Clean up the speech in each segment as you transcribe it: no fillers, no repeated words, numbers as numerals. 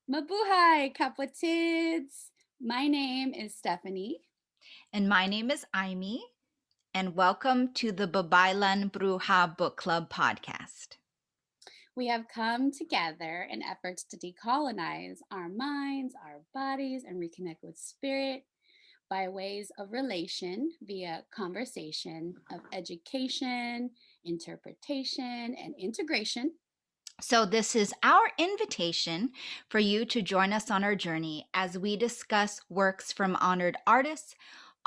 Mabuhay, kapatids! My name is Stephanie. And my name is Aimee, and welcome to the Babaylan Bruja Book Club podcast. We have come together in efforts to decolonize our minds, our bodies, and reconnect with spirit by ways of relation via conversation, of education, interpretation, and integration. So, this is our invitation for you to join us on our journey as we discuss works from honored artists,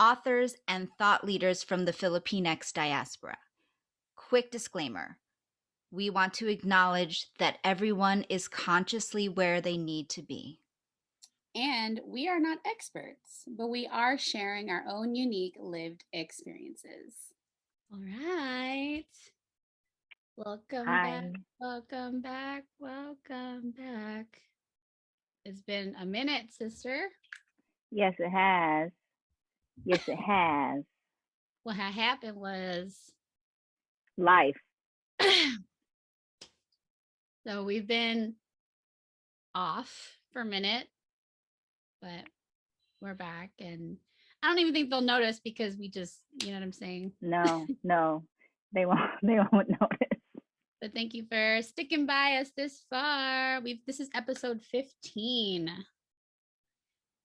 authors, and thought leaders from the Filipinx diaspora. Quick disclaimer: we want to acknowledge that everyone is consciously where they need to be. And we are not experts, but we are sharing our own unique lived experiences. All right. Welcome Hi. back, welcome back, welcome back. It's been a minute, sister. Yes, it has. Yes, it has. What had happened was Life. so we've been off for a minute, but we're back. And I don't even think they'll notice because we just, you know what I'm saying? No, they won't. They won't notice. But thank you for sticking by us this far. This is episode 15.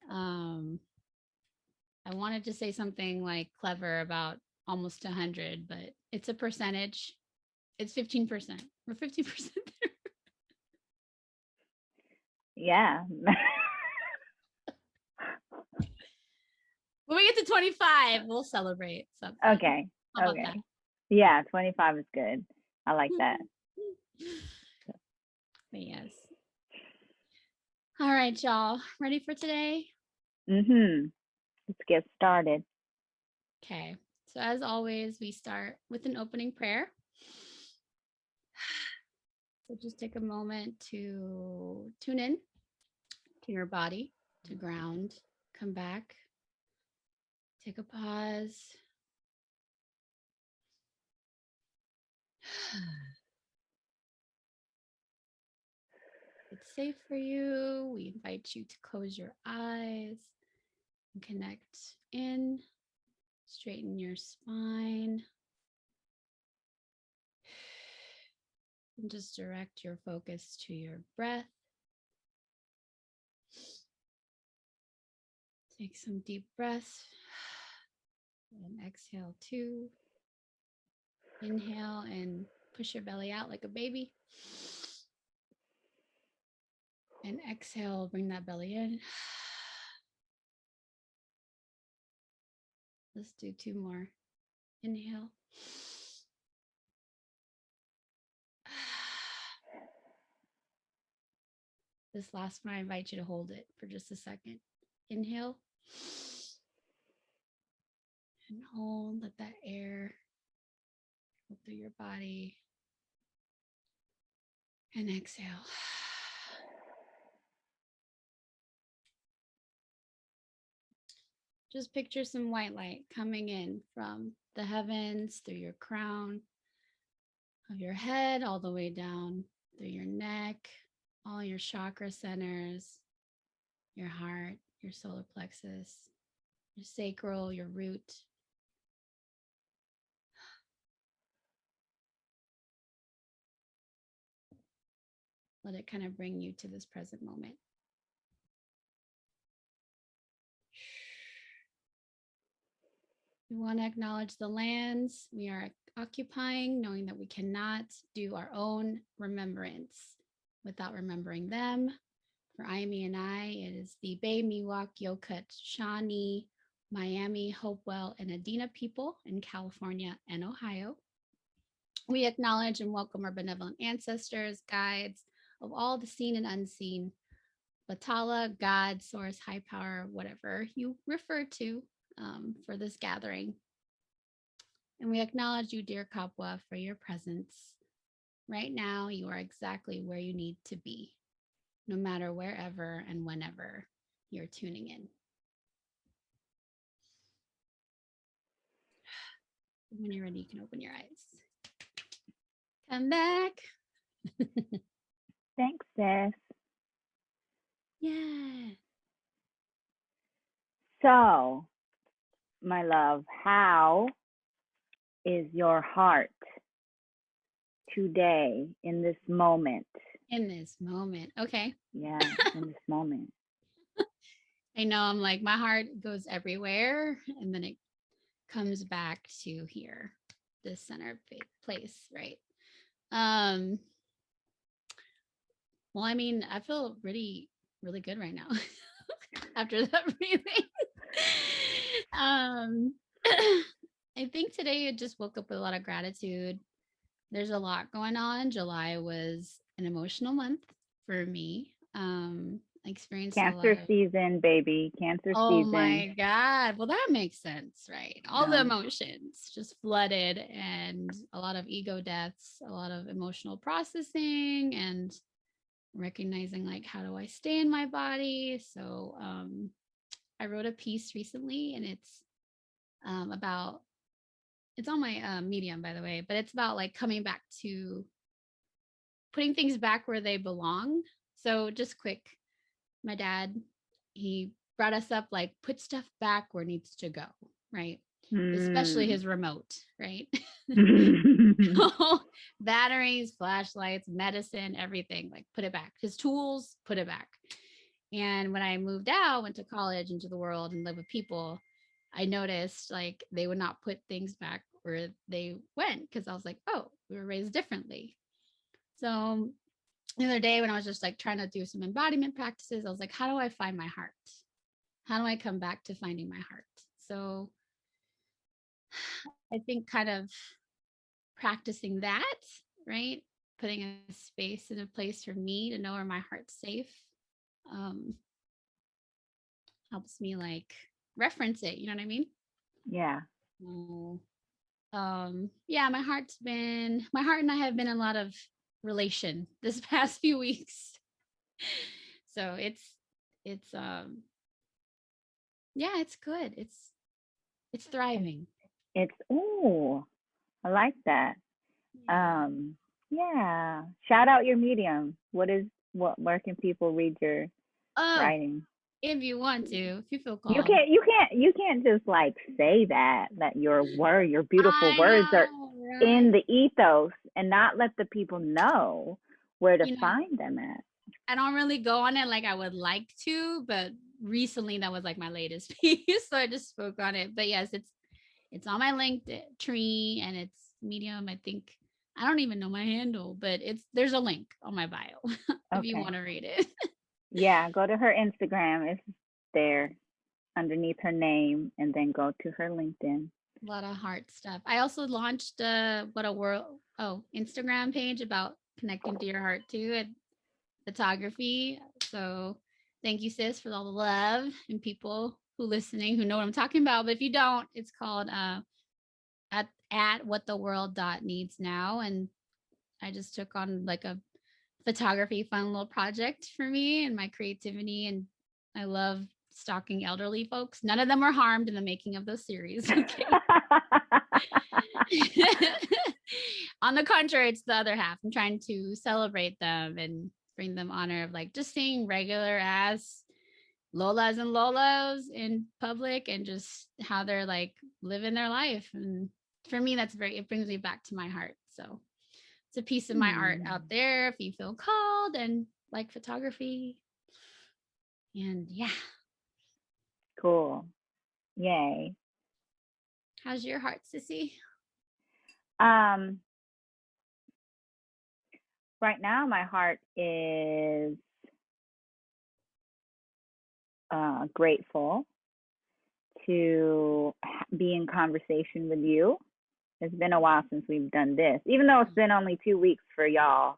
I wanted to say something like clever about almost 100, but it's a percentage. It's 15%. We're 50% there. Yeah. When we get to 25, we'll celebrate something. Okay. How about Okay. that? Yeah, 25 is good. I like that. But yes. All right, y'all. Ready for today? Let's get started. Okay. So as always, we start with an opening prayer. So just take a moment to tune in to your body, to ground, come back, take a pause. It's safe for you. We invite you to close your eyes and connect in, straighten your spine, and just direct your focus to your breath. Take some deep breaths and exhale 2. Inhale and push your belly out like a baby. And exhale, bring that belly in. Let's do 2 more. Inhale. This last one, I invite you to hold it for just a second. Inhale. And hold, let that air go through your body. And exhale. Just picture some white light coming in from the heavens through your crown of your head all the way down through your neck, all your chakra centers, your heart, your solar plexus, your sacral, your root. Let it kind of bring you to this present moment. We want to acknowledge the lands we are occupying, knowing that we cannot do our own remembrance without remembering them. For Aimee and I, it is the Bay, Miwok, Yokut, Shawnee, Miami, Hopewell, and Adena people in California and Ohio. We acknowledge and welcome our benevolent ancestors, guides of all the seen and unseen, Batala, God, source, high power, whatever you refer to for this gathering. And we acknowledge you, dear Kapwa, for your presence. Right now, you are exactly where you need to be, no matter wherever and whenever you're tuning in. When you're ready, you can open your eyes. Come back. Thanks, sis. So, my love, how is your heart today in this moment? In this moment. Okay. Yeah, in this moment. I know I'm like, my heart goes everywhere and then it comes back to here, this center place, right? Um, well, I mean, I feel really, really good right now after that breathing. um, I think today I just woke up with a lot of gratitude. There's a lot going on. July was an emotional month for me. I experienced a lot Cancer of, season, baby. Cancer oh season. my God. Well, that makes sense, right? All the No. emotions just flooded and a lot of ego deaths, a lot of emotional processing and recognizing like how do I stay in my body. So I wrote a piece recently and it's about it's on my medium by the way, but it's about like coming back to putting things back where they belong. So just quick, my dad, he brought us up like put stuff back where it needs to go, right? Especially Mm. his remote, right? Batteries, flashlights, medicine, everything, like put it back. His tools, put it back. And when I moved out, went to college into the world and lived with people, I noticed like they would not put things back where they went because I was like, oh, we were raised differently. So the other day when I was just like trying to do some embodiment practices, I was like, how do I find my heart? How do I come back to finding my heart? So I think kind of practicing that, right? Putting a space and a place for me to know where my heart's safe um, helps me like reference it. You know what I mean? Yeah. So, yeah, my heart and I have been in a lot of relation this past few weeks. So it's yeah, it's good. It's thriving. It's, ooh, I like that. Yeah. Yeah. Shout out your medium. Where can people read your Oh, writing? if you want to, if you feel You called. can't you can't you can't just like say that your beautiful I words are know, in right? the ethos and not let the people know where to You know, find them at. I don't really go on it like I would like to, but recently that was like my latest piece, so I just spoke on it. But yes, it's on my linked tree and it's Medium. I think I don't even know my handle, but there's a link on my bio if you Okay. want to read it. Yeah, go to her Instagram. It's there underneath her name and then go to her LinkedIn. A lot of heart stuff. I also launched what a world Instagram page about connecting to your heart too and photography. So thank you, sis, for all the love and people who listening who know what I'm talking about. But if you don't, it's called at what the world dot needs now. And I just took on like a photography fun little project for me and my creativity. And I love stalking elderly folks. None of them were harmed in the making of this series. Okay. On the contrary, it's the other half. I'm trying to celebrate them and bring them honor of like just seeing regular ass Lolas and Lolos in public and just how they're like living their life. And for me, it brings me back to my heart. So it's a piece of my art out there if you feel called and like photography. And yeah, Cool. Yay. how's your heart, sissy? Um, right now my heart is grateful to be in conversation with you. It's been a while since we've done this, even though it's been only 2 weeks for y'all,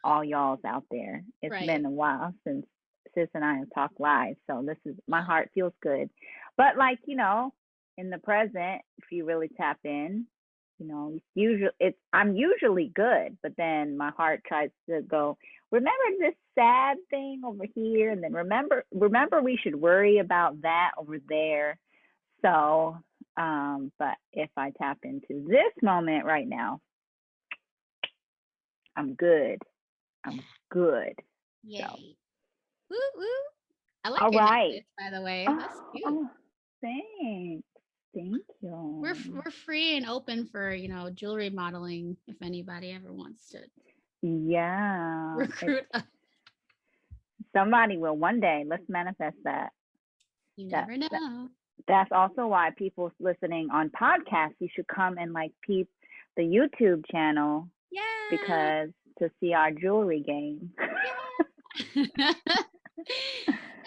all y'all's out there. It's Right. been a while since Sis and I have talked live, so this is my heart feels good. But like in the present, if you really tap in, I'm usually good, but then my heart tries to go, remember this sad thing over here, and then remember we should worry about that over there. So, but if I tap into this moment right now, I'm good. I'm good. So Yay. Woo woo. I like All your right. necklace, by the way. That's cute. Oh, thanks. Thank you. We're free and open for, jewelry modeling if anybody ever wants to recruit us. Somebody will one day. Let's manifest that. You never know. That's also why people listening on podcasts, you should come and peep the YouTube channel. Yeah. Because to see our jewelry game. Yeah.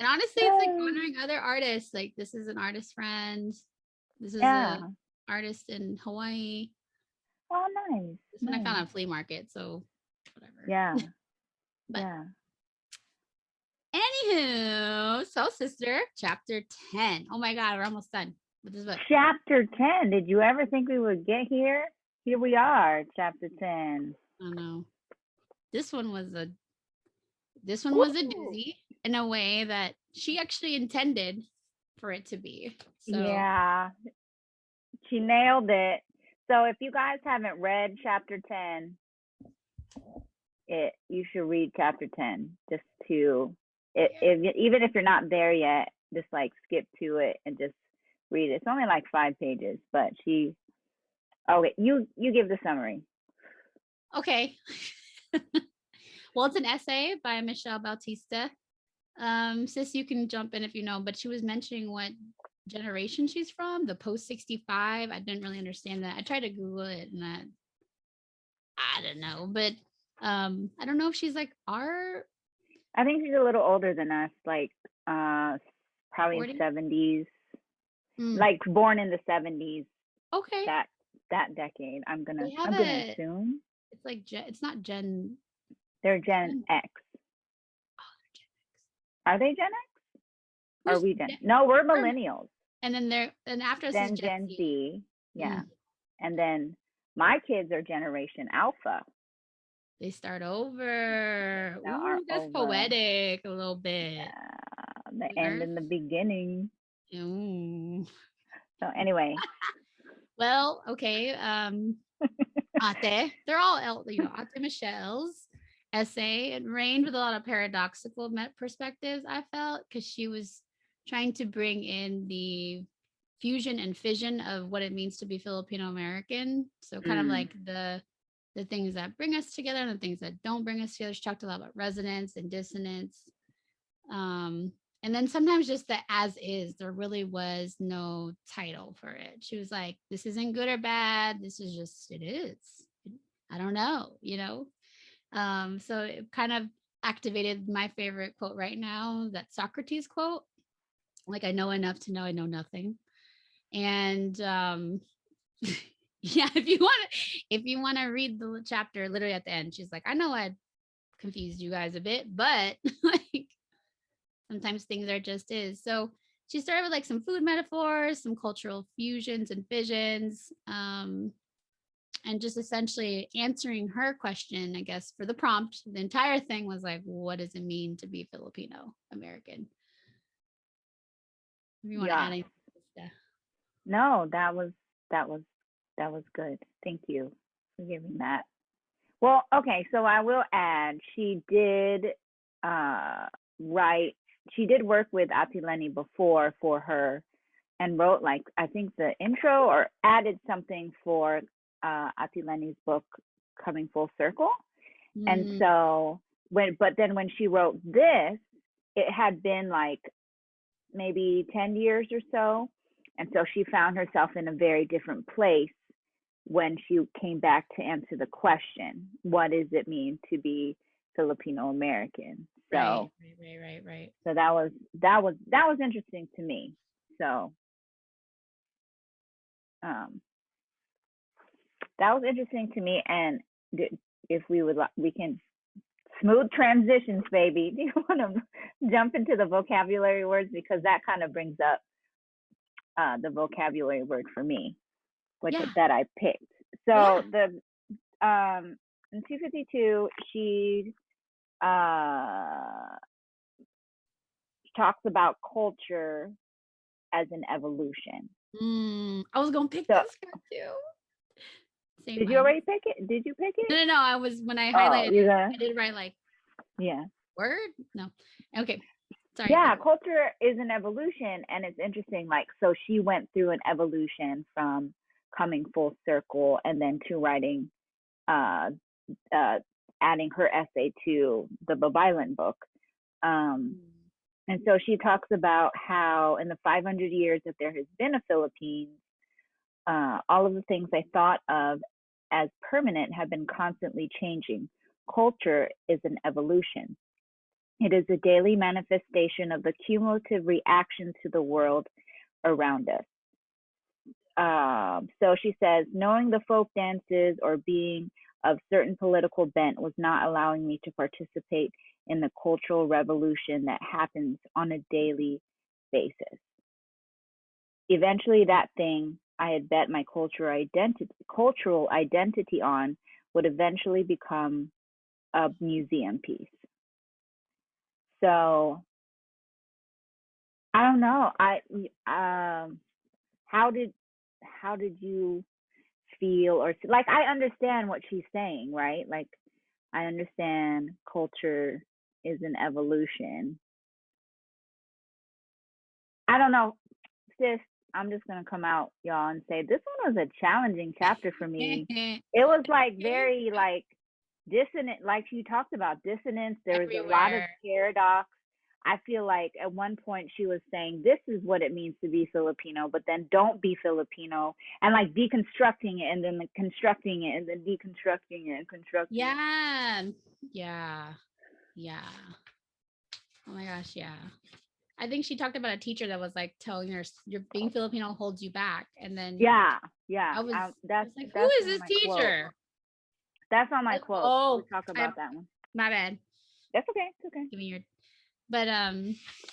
And honestly, it's like honoring other artists. Like, this is an artist friend. This is an artist in Hawaii. Oh, nice. This one I found on a flea market, so whatever. Yeah. But yeah. Anywho, Soul Sister, chapter 10. Oh my God, we're almost done with this book. Chapter 10. Did you ever think we would get here? Here we are, chapter 10. I know. This one was a doozy in a way that she actually intended for it to be. So. Yeah. She nailed it. So if you guys haven't read chapter 10, you should read chapter 10 just to even if you're not there yet, just skip to it and just read it. It's only 5 pages, but you give the summary. Okay. Well, it's an essay by Michelle Bautista. Sis, you can jump in if you know, but she was mentioning what generation she's from, the post 65. I didn't really understand that. I tried to Google it and I don't know, but I don't know if she's I think she's a little older than us, probably 40? In 70s. Born in the 70s. Okay. That decade. I'm gonna assume. It's it's not Gen. They're Gen X. Oh, they're Gen X. Are they Gen X? Are we Gen? No, we're millennials. And then after us is Gen Z. Yeah. And then my kids are Generation Alpha. They start over. Ooh, that's over. Poetic a little bit. Yeah, the end and the beginning. Ooh. So anyway. Well, okay. Ate. They're all, Ate Michelle's essay. It reigned with a lot of paradoxical perspectives, I felt, because she was trying to bring in the fusion and fission of what it means to be Filipino American. So kind of like the things that bring us together and the things that don't bring us together. She talked a lot about resonance and dissonance. And then sometimes just the as is, there really was no title for it. She was like, this isn't good or bad. This is just, it is. I don't know, So it kind of activated my favorite quote right now, that Socrates quote. I know enough to know I know nothing. And yeah, if you want to read the chapter literally at the end, she's like, I know I confused you guys a bit, but sometimes things are just is. So she started with some food metaphors, some cultural fusions and fissions, and just essentially answering her question, I guess, for the prompt. The entire thing was what does it mean to be Filipino American? If you want to add anything. No, that was good. Thank you for giving that. Well, okay, so I will add, she did she did work with Ate Lenny before for her and wrote I think the intro or added something for Ate Lenny's book Coming Full Circle. And so when she wrote this, it had been maybe 10 years or so. And so she found herself in a very different place when she came back to answer the question, what does it mean to be Filipino American? So right. So that was interesting to me. So that was interesting to me. And if we can smooth transitions, baby. Do you want to jump into the vocabulary words, because that kind of brings up the vocabulary word for me, that I picked. So in 252, she talks about culture as an evolution. I was gonna pick this card too. Did you already pick it? Did you pick it? No. I was, when I highlighted it, I did write yeah. Word? No. Okay. Sorry, go Yeah, ahead. culture is an evolution, and it's interesting. Like, so she went through an evolution from coming full circle and then to writing, uh, uh, adding her essay to the Babaylan book. Um, Mm. and so she talks about how in the 500 years that there has been a Philippines, all of the things I thought of as permanent have been constantly changing. Culture is an evolution. It is a daily manifestation of the cumulative reaction to the world around us. So she says, knowing the folk dances or being of certain political bent was not allowing me to participate in the cultural revolution that happens on a daily basis. Eventually, that thing I had bet my cultural identity on would eventually become a museum piece. So I don't know. How did how did you feel, or like, I understand what she's saying, right? Like, I understand culture is an evolution. I don't know, sis. I'm just gonna come out, y'all, and say this one was a challenging chapter for me. It was like very like dissonant, like you talked about dissonance. There was a lot of Everywhere. paradox. I feel like at one point she was saying this is what it means to be Filipino, but then don't be Filipino, and like deconstructing it and then like constructing it and then deconstructing it and constructing it. Yeah. Yeah. Yeah. Oh my gosh, yeah. I think she talked about a teacher that was like telling her your being Filipino holds you back. And then Yeah, yeah. I was I That's was like, who that's is one of this my quotes. teacher? That's on my quote. We Oh, talk I about that one. my bad. That's okay. It's okay. Give me your but I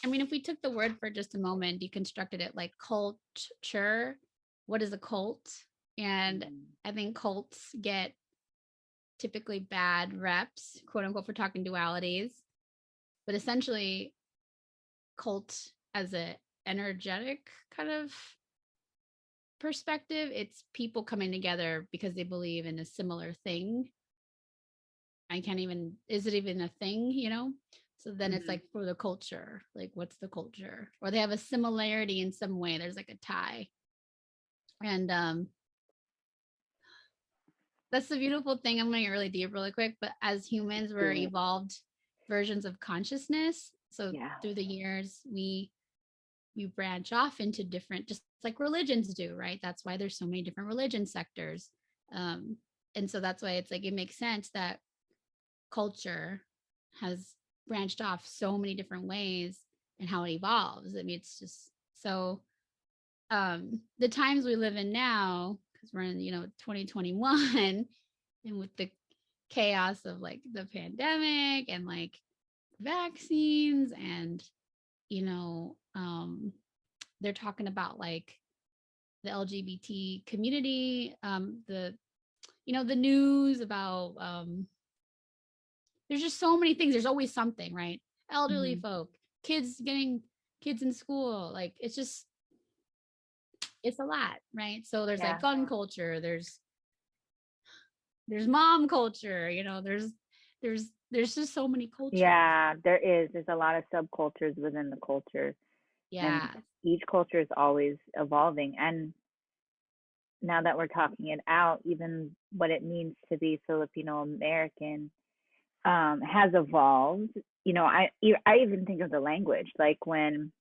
mean if we took the word for just a moment, deconstructed it like culture, what is a cult? And Mm. I think cults get typically bad reps, quote unquote, for talking dualities. But essentially cult as a energetic kind of perspective, it's people coming together because they believe in a similar thing. I can't even, is it even a thing, you know? So then it's Mhm. like for the culture, like what's the culture? Or they have a similarity in some way. There's like a tie. And that's the beautiful thing. I'm going to get really deep really quick, but as humans, we're Do it. evolved versions of consciousness. So Yeah. through the years, we branch off into different, just like religions do, right? That's why there's so many different religion sectors. Um, and so that's why it's like it makes sense that culture has branched off so many different ways and how it evolves. I mean, it's just so the times we live in now, because we're in, 2021, and with the chaos of like the pandemic and like vaccines and you know, they're talking about like the LGBT community, the news about there's just so many things. There's always something, right? Elderly Mhm. folk, kids getting kids in school, like it's a lot, right? So there's like Yeah. gun culture, there's mom culture, there's just so many cultures. Yeah, there is. There's a lot of subcultures within the culture, and Yeah. each culture is always evolving. And now that we're talking it out, even what it means to be Filipino American has evolved. I even think of the language. Like when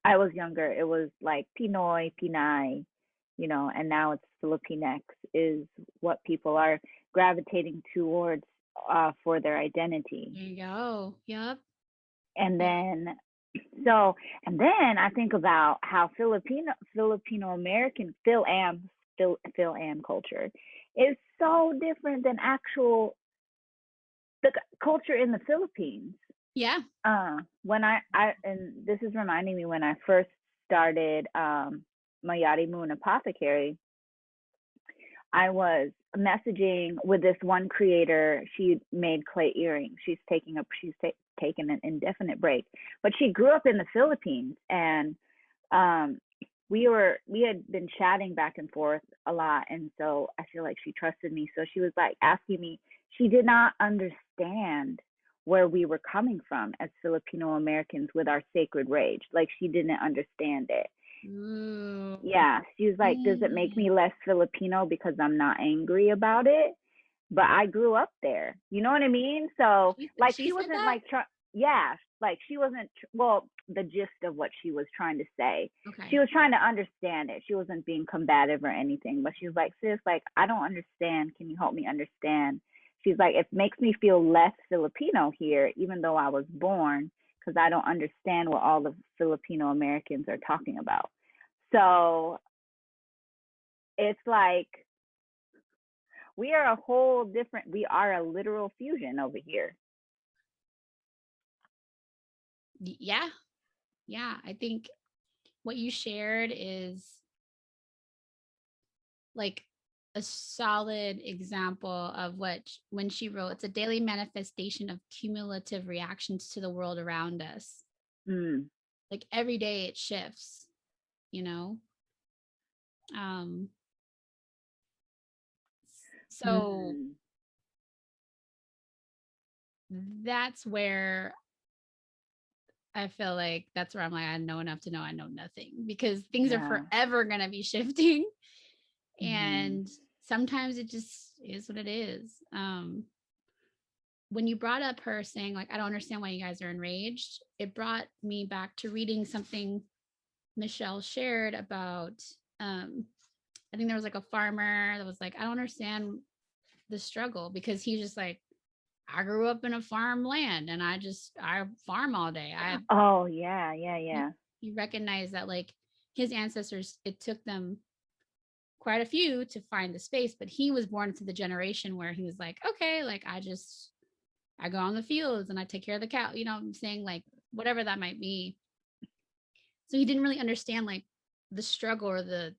I was younger, it was like Pinoy, Pinay, and now it's Filipinx is what people are gravitating towards for their identity. There you go. Yep. And Yep. then so and then I think about how Filipino American Phil Am culture is so different than actual the culture in the Philippines. Yeah. When I and this is reminding me when I first started Mayari Moon Apothecary, I was messaging with this one creator. She made clay earrings. Taken an indefinite break, but she grew up in the Philippines, and um, we had been chatting back and forth a lot, and so I feel like she trusted me. So she was like asking me. She did not understand where we were coming from as Filipino Americans with our sacred rage. Like she didn't understand it. Ooh. Yeah, she was like, does it make me less Filipino because I'm not angry about it? But I grew up there. You know what I mean? So like She she said wasn't that? like yeah, like she wasn't well, the gist of what she was trying to say. Okay. She was trying to understand it. She wasn't being combative or anything, but she was like, sis, like I don't understand. Can you help me understand? She's like, it makes me feel less Filipino here, even though I was born, because I don't understand what all the Filipino Americans are talking about. So it's like we are a whole different, we are a literal fusion over here. Yeah. Yeah. I think what you shared is like a solid example of when she wrote, it's a daily manifestation of cumulative reactions to the world around us. Mm. Like every day it shifts, you know? So Mm. that's where I feel like that's where I'm like, I know enough to know I know nothing, because things are Yeah. forever going to be shifting. Mm. And sometimes it just is what it is. When you brought up her saying, like, I don't understand why you guys are enraged, it brought me back to reading something Michelle shared about. I think there was like a farmer that was like, I don't understand the struggle, because he's just like, I grew up in a farmland and I farm all day. Oh yeah, yeah, yeah. He recognized that like his ancestors, it took them quite a few to find the space, but he was born into the generation where he was like, okay, like I go on the fields and I take care of the cow, you know what I'm saying? Like whatever that might be. So he didn't really understand like the struggle or the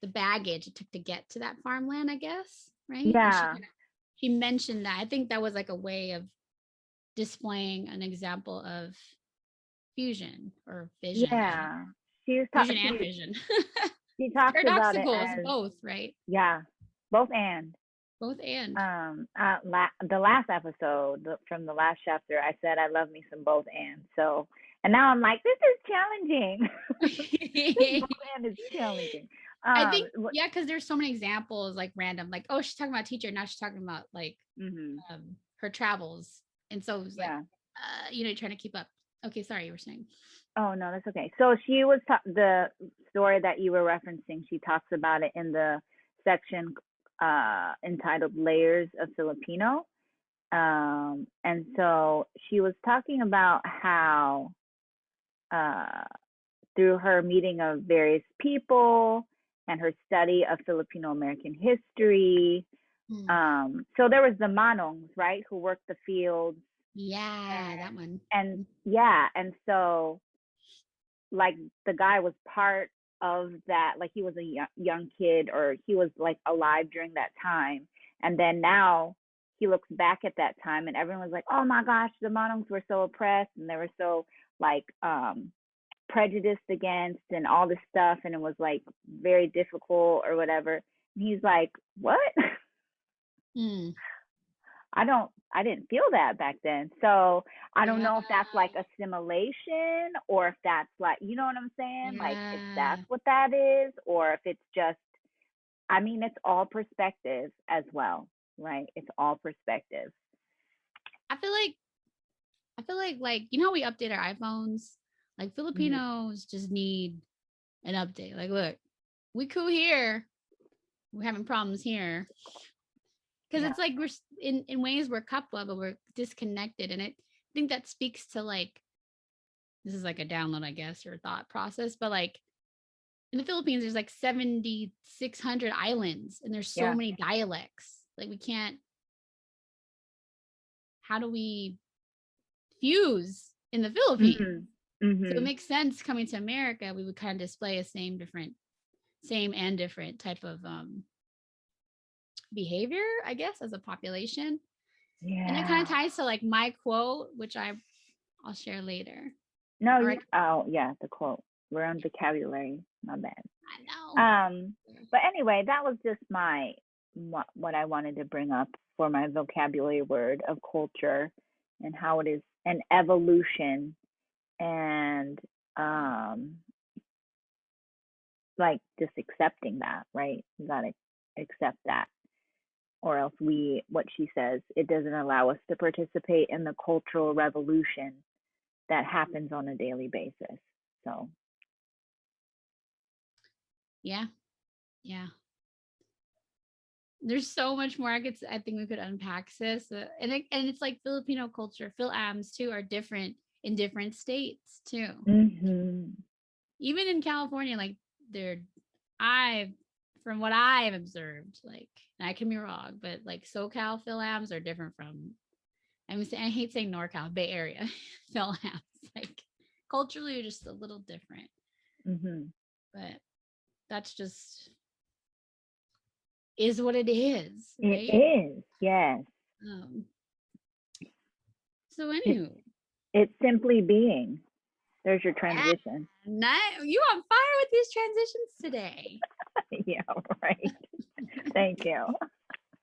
baggage it took to get to that farmland, I guess. Right. And Yeah. she mentioned that. I think that was like a way of displaying an example of fusion or vision. Yeah. She was Fusion and fission. she It's talks about it paradoxical. It's as both, right? yeah, both and Both and. the last episode from the last chapter, I said I love me some both and. So and now I'm like, this is challenging. This both and is challenging. I think yeah, because there's so many examples like random, like, oh, she's talking about teacher, now she's talking about like her travels. And so it was like you know, trying to keep up. Okay, sorry, you were saying. Oh no, that's okay. So she was the story that you were referencing. She talks about it in the section entitled "Layers of Filipino," and so she was talking about how through her meeting of various people and her study of Filipino American history. So there was the manongs, right, who worked the fields. Yeah, that one. And yeah, and so like the guy was part of that, like he was a young kid, or he was like alive during that time, and then now he looks back at that time and everyone was like, oh my gosh, the manongs were so oppressed and they were so like prejudiced against and all this stuff, and it was like very difficult or whatever. And he's like, what? I didn't feel that back then. So I don't know if that's like assimilation, or if that's like, you know what I'm saying? Like if that's what that is, or if it's just, I mean, it's all perspective as well, right? It's all perspective. I feel like, you know how we update our iPhones? Like Filipinos just need an update. Like, look, we cool here. We're having problems here. Because it's like we're in ways we're coupled, but we're disconnected. And I think that speaks to like, this is like a download, I guess, or thought process. But like in the Philippines, there's like 7,600 islands and there's so many dialects. Like we can't, how do we fuse in the Philippines? So it makes sense coming to America, we would kind of display a same and different type of behavior, I guess, as a population. Yeah. And it kind of ties to like my quote, which I'll share later. No, the quote. We're on vocabulary. My bad. I know. But anyway, that was just what I wanted to bring up for my vocabulary word of culture and how it is an evolution, and like just accepting that, right? You gotta accept that, or else what she says, it doesn't allow us to participate in the cultural revolution that happens on a daily basis. So Yeah. Yeah. There's so much more I think we could unpack, sis. And it's like Filipino culture, Phil-Ams too, are different in different states too. Even in California, like I've from what I've observed, like, and I can be wrong, but like SoCal Phil-Ams are different from, I hate saying NorCal, Bay Area Phil-Ams. Like culturally, just a little different. But that's just is what it is, right? It is, yes. So anywho, it's simply being. There's your transition. You on fire with these transitions today. Yeah, right. Thank you.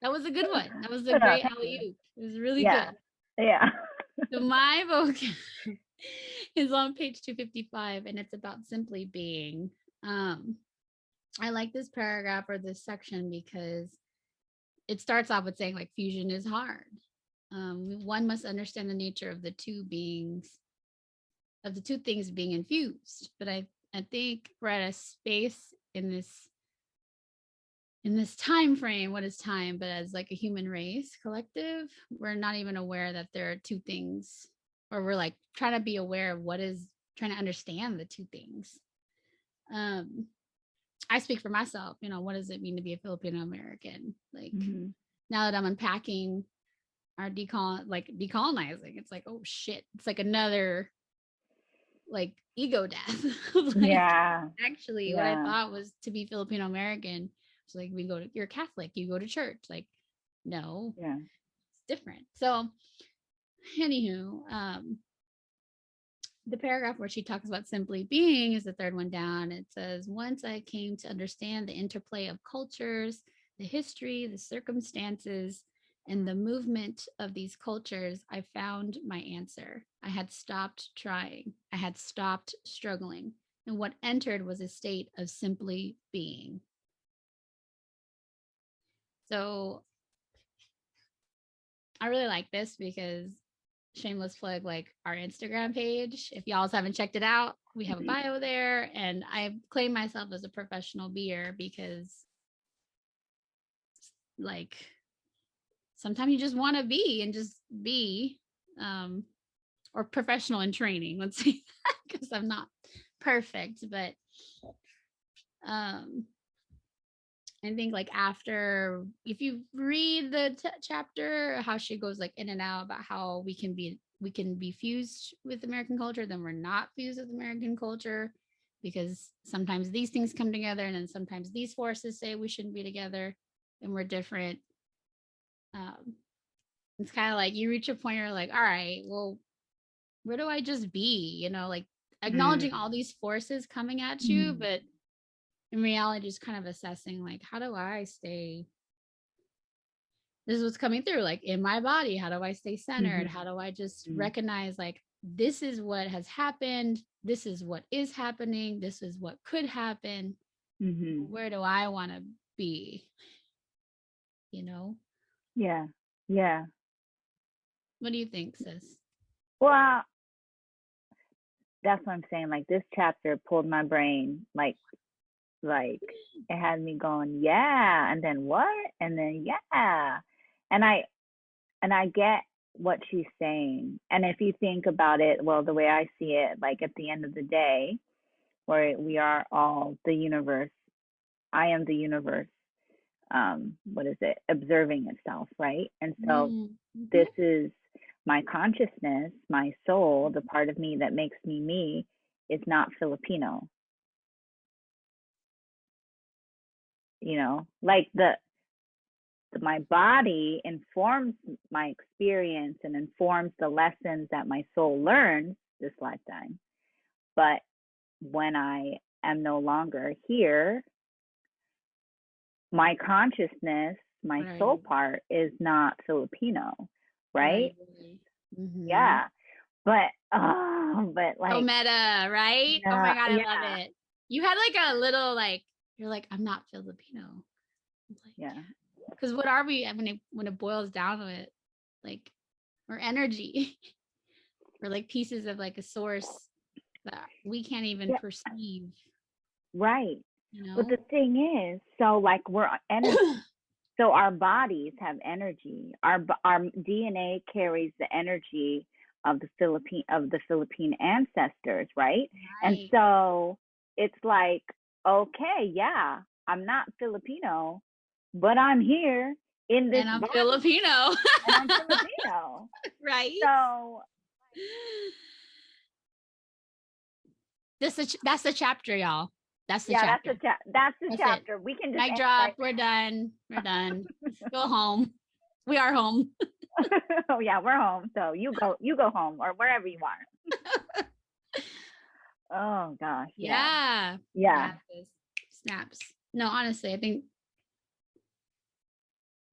That was a good one. That was a great alley-oop. It was really good. Yeah. So my vocab is on page 255, and it's about simply being. I like this paragraph or this section because it starts off with saying like fusion is hard. One must understand the nature of the two things being infused. But I think we're at a space in this time frame. What is time? But as like a human race collective, we're not even aware that there are two things, or we're like trying to be aware of trying to understand the two things. I speak for myself, what does it mean to be a Filipino American? Like now that I'm unpacking our decolonizing, it's like, oh shit, it's like another like ego death. Actually, what I thought was to be Filipino American, it's like you're Catholic, you go to church. Like, no, it's different. So anywho, the paragraph where she talks about simply being is the third one down. It says, once I came to understand the interplay of cultures, the history, the circumstances, and the movement of these cultures, I found my answer. I had stopped trying. I had stopped struggling. And what entered was a state of simply being. So I really like this because shameless plug, like our Instagram page. If y'all haven't checked it out, we have a bio there. And I claim myself as a professional beer because like sometimes you just want to be and just be, or professional in training. Let's say that, because I'm not perfect, but I think like after, if you read the chapter, how she goes like in and out about how we can be fused with American culture, then we're not fused with American culture, because sometimes these things come together and then sometimes these forces say we shouldn't be together and we're different. It's kind of like you reach a point where you're like, all right, well, where do I just be? Like acknowledging all these forces coming at you, but in reality, just kind of assessing like, how do I stay? This is what's coming through, like in my body. How do I stay centered? How do I just recognize like, this is what has happened. This is what is happening. This is what could happen. Where do I want to be? Yeah. Yeah. What do you think, sis? Well, that's what I'm saying. Like this chapter pulled my brain, like it had me going, yeah, and then what? And then yeah. And I get what she's saying. And if you think about it, well, the way I see it, like at the end of the day, where we are all the universe, I am the universe, what is it? Observing itself, right? And so this is my consciousness, my soul, the part of me that makes me me, is not Filipino. Like my body informs my experience and informs the lessons that my soul learns this lifetime. But when I am no longer here, my consciousness, my soul part is not Filipino, right? Mm-hmm. Yeah. But So like, meta, right? Oh my yeah, God, I love yeah, it. You had like a little like, you're like, I'm not Filipino. Like, yeah, because what are we when it boils down to it? Like, we're energy. We're like pieces of like a source that we can't even yeah, perceive, right. you But know? the thing is, so like we're energy. So our bodies have energy. Our DNA carries the energy of the Philippine ancestors, right? And Right. so it's like, okay, yeah, I'm not Filipino, but I'm here in this And I'm body, Filipino. and I'm Filipino. Right? So That's the chapter, y'all. That's the yeah, chapter. that's the That's it. chapter. We can just Mic end right drop. We're done. We're done. Go home. We are home. now. Oh yeah, we're home. So you go home or wherever you are. Oh gosh, yeah, Yeah. yeah. Yeah. This snaps. No, honestly, I think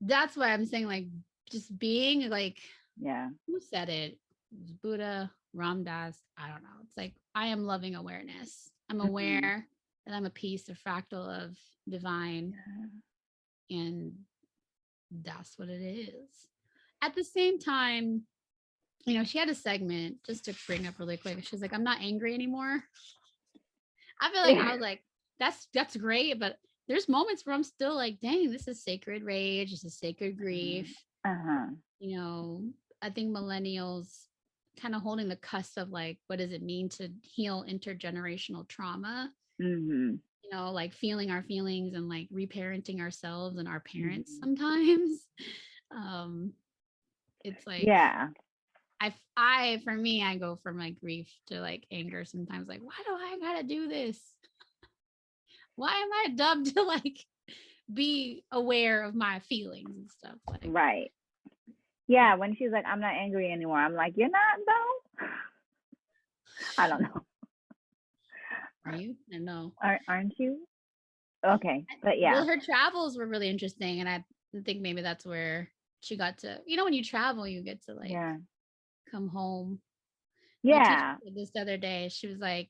that's why I'm saying like just being like, Yeah. who said it? It was Buddha, Ram Dass. I don't know. It's like I am loving awareness. I'm Mhm. aware that I'm a piece, a fractal of divine, and that's what it is. At the same time, she had a segment just to bring up really quick. She's like, I'm not angry anymore. I was like, that's great, but there's moments where I'm still like, dang, this is sacred rage, this is sacred grief. Uh-huh. You know, I think millennials kind of holding the cusp of like, what does it mean to heal intergenerational trauma? Mhm. Like feeling our feelings and like reparenting ourselves and our parents Mhm. sometimes. um, it's like Yeah. I for me, I go from like grief to like anger sometimes, like, why do I gotta do this? Why am I dubbed to like be aware of my feelings and stuff? Like, Right. Yeah, when she's like, I'm not angry anymore, I'm like, you're not though? I don't know. are you? I know. Aren't you? Okay. But yeah. Well, her travels were really interesting, and I think maybe that's where she got to. When you travel, you get to like Yeah. come home. My teacher Yeah. said this the other day. She was like,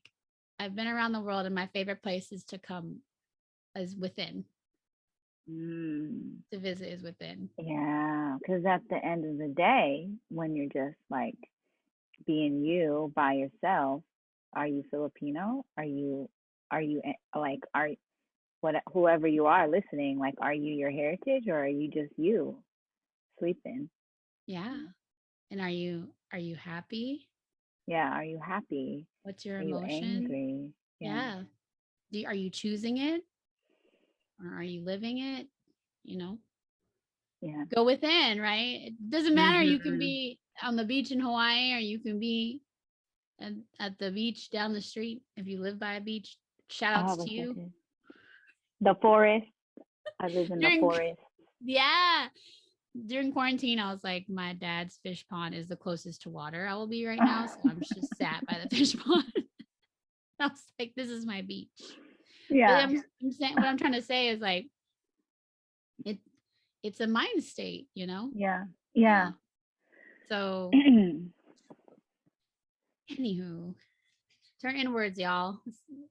"I've been around the world, and my favorite place is to come is within. Mm. To visit is within." Yeah, because at the end of the day, when you're just like being you by yourself, are you Filipino? Are you like what whoever you are listening, like are you your heritage or are you just you sleeping? Yeah. And are you happy? Yeah, are you happy? What's your Are you emotion? angry? Yeah. Yeah. Are you choosing it or are you living it? You know, Yeah. go within, right? It doesn't matter. You can Mhm. be on the beach in Hawaii or you can be at the beach down the street. If you live by a beach, shout Oh, outs to what's that you. too? The forest. I live in the During, forest. yeah, during quarantine, I was like, my dad's fish pond is the closest to water I will be right now. So I'm just sat by the fish pond. I was like, this is my beach. But Yeah. I'm saying what I'm trying to say is like it it's a mind state, you know? Yeah. Uh, Yeah. so anywho, turn inwards, y'all.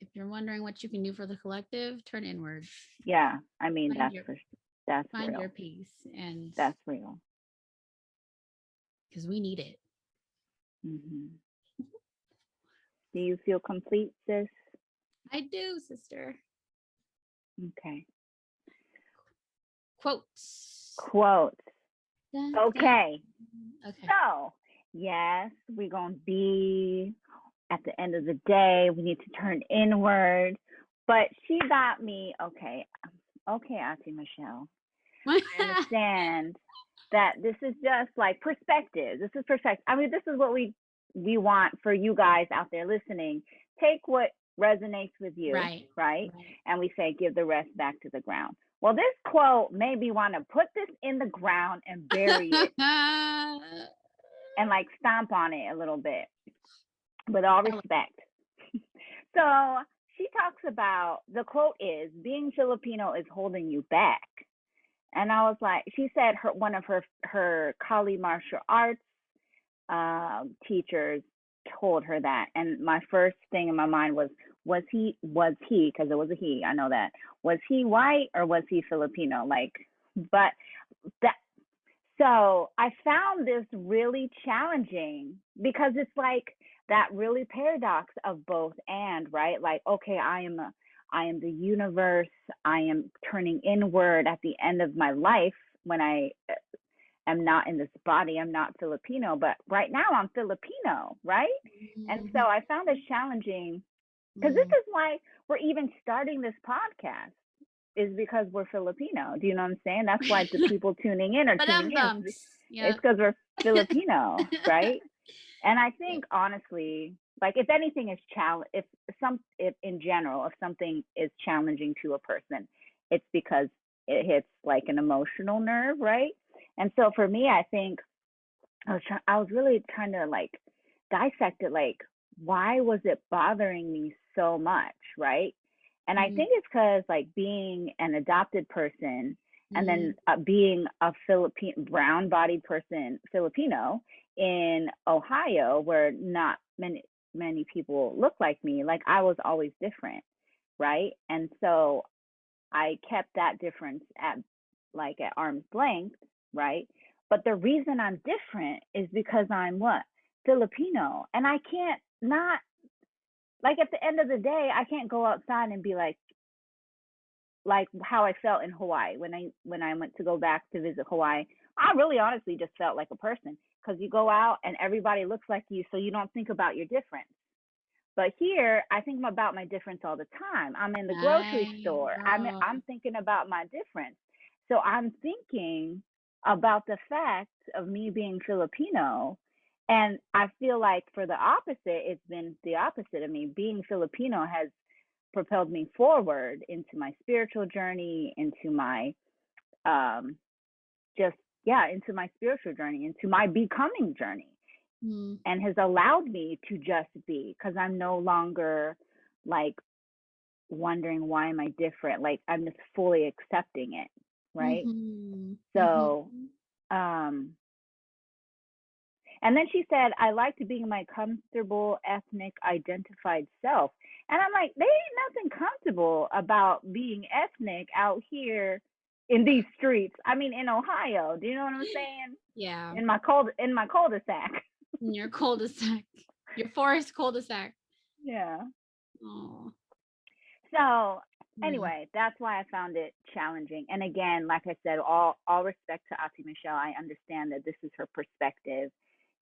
If you're wondering what you can do for the collective, turn inwards. Yeah. I mean, Find your that's find your real. peace, and That's real. because we need it. Mhm. Do you feel complete, sis? I do, sister. Okay. Quotes. Quotes. Dun, dun. Okay. Okay. So, yes, we're going to be at the end of the day, we need to turn inward. But she got me, okay, okay, Auntie Michelle. I understand that this is just like perspective. This is perspective. I mean, this is what we want for you guys out there listening. Take what resonates with you, Right. right? Right. And we say give the rest back to the ground. Well, this quote made me want to put this in the ground and bury it and like stomp on it a little bit with all respect. So she talks about the quote is being Filipino is holding you back. And I was like, she said one of her Kali martial arts teachers told her that, and my first thing in my mind was he, because it was a he, I know that, was he white or was he Filipino? Like, but that, so I found this really challenging because it's like that really paradox of both and, right? Like, okay, I am the universe. I am turning inward at the end of my life when I am not in this body. I'm not Filipino, but right now I'm Filipino, right? And so I found this challenging because this is why we're even starting this podcast, is because we're Filipino. Do you know what I'm saying? That's why the people tuning in are tuning in. It's because we're Filipino, right? And I think honestly, like if anything is if in general, if something is challenging to a person, it's because it hits like an emotional nerve, right? And so for me, I think I was really trying to like dissect it, like why was it bothering me so much, right? And I think it's because like being an adopted person and then being a Philippine brown bodied person, Filipino in Ohio, where not many people look like me, like I was always different, right? And so I kept that difference at arm's length, right? But the reason I'm different is because I'm what? Filipino. And I can't not, like at the end of the day, I can't go outside and be like how I felt in Hawaii when I went to go back to visit Hawaii. I really honestly just felt like a person, because you go out and everybody looks like you, so you don't think about your difference. But here, I think about my difference all the time. I'm in the grocery store. I'm thinking about my difference. So I'm thinking about the fact of me being Filipino. And I feel like for the opposite, it's been the opposite of me. Being Filipino has propelled me forward into my spiritual journey, into my just into my spiritual journey, into my becoming journey, and has allowed me to just be, because I'm no longer like wondering why am I different. Like I'm just fully accepting it, right? So and then she said, I like to be my comfortable ethnic identified self. And I'm like, there ain't nothing comfortable about being ethnic out here in these streets. I mean, in Ohio. Do you know what I'm saying? Yeah. In my cul-de-sac. In your cul-de-sac. Your forest cul-de-sac. Yeah. Oh. So anyway, that's why I found it challenging. And again, like I said, all respect to Auntie Michelle. I understand that this is her perspective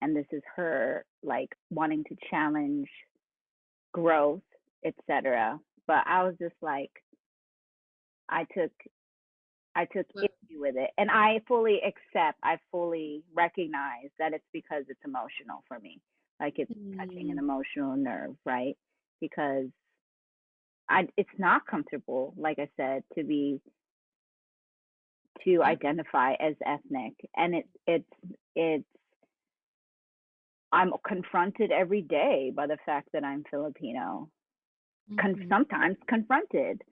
and this is her like wanting to challenge growth, etc. But I was just like, I took issue with it, and I fully recognize that it's because it's emotional for me, like it's touching an emotional nerve, right? Because it's not comfortable, like I said, to identify as ethnic, and it's I'm confronted every day by the fact that I'm Filipino. Sometimes confronted,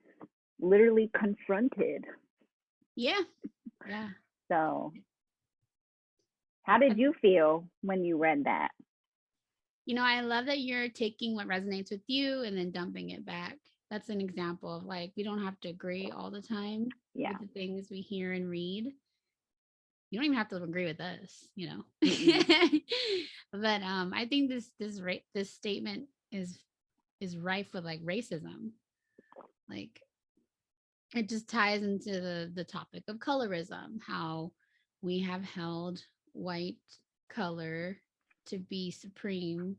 literally confronted. Yeah. So how did you feel when you read that? You know, I love that you're taking what resonates with you and then dumping it back. That's an example of like, we don't have to agree all the time with the things we hear and read. You don't even have to agree with us, you know. But I think this statement is rife with like racism. Like it just ties into the topic of colorism, how we have held white color to be supreme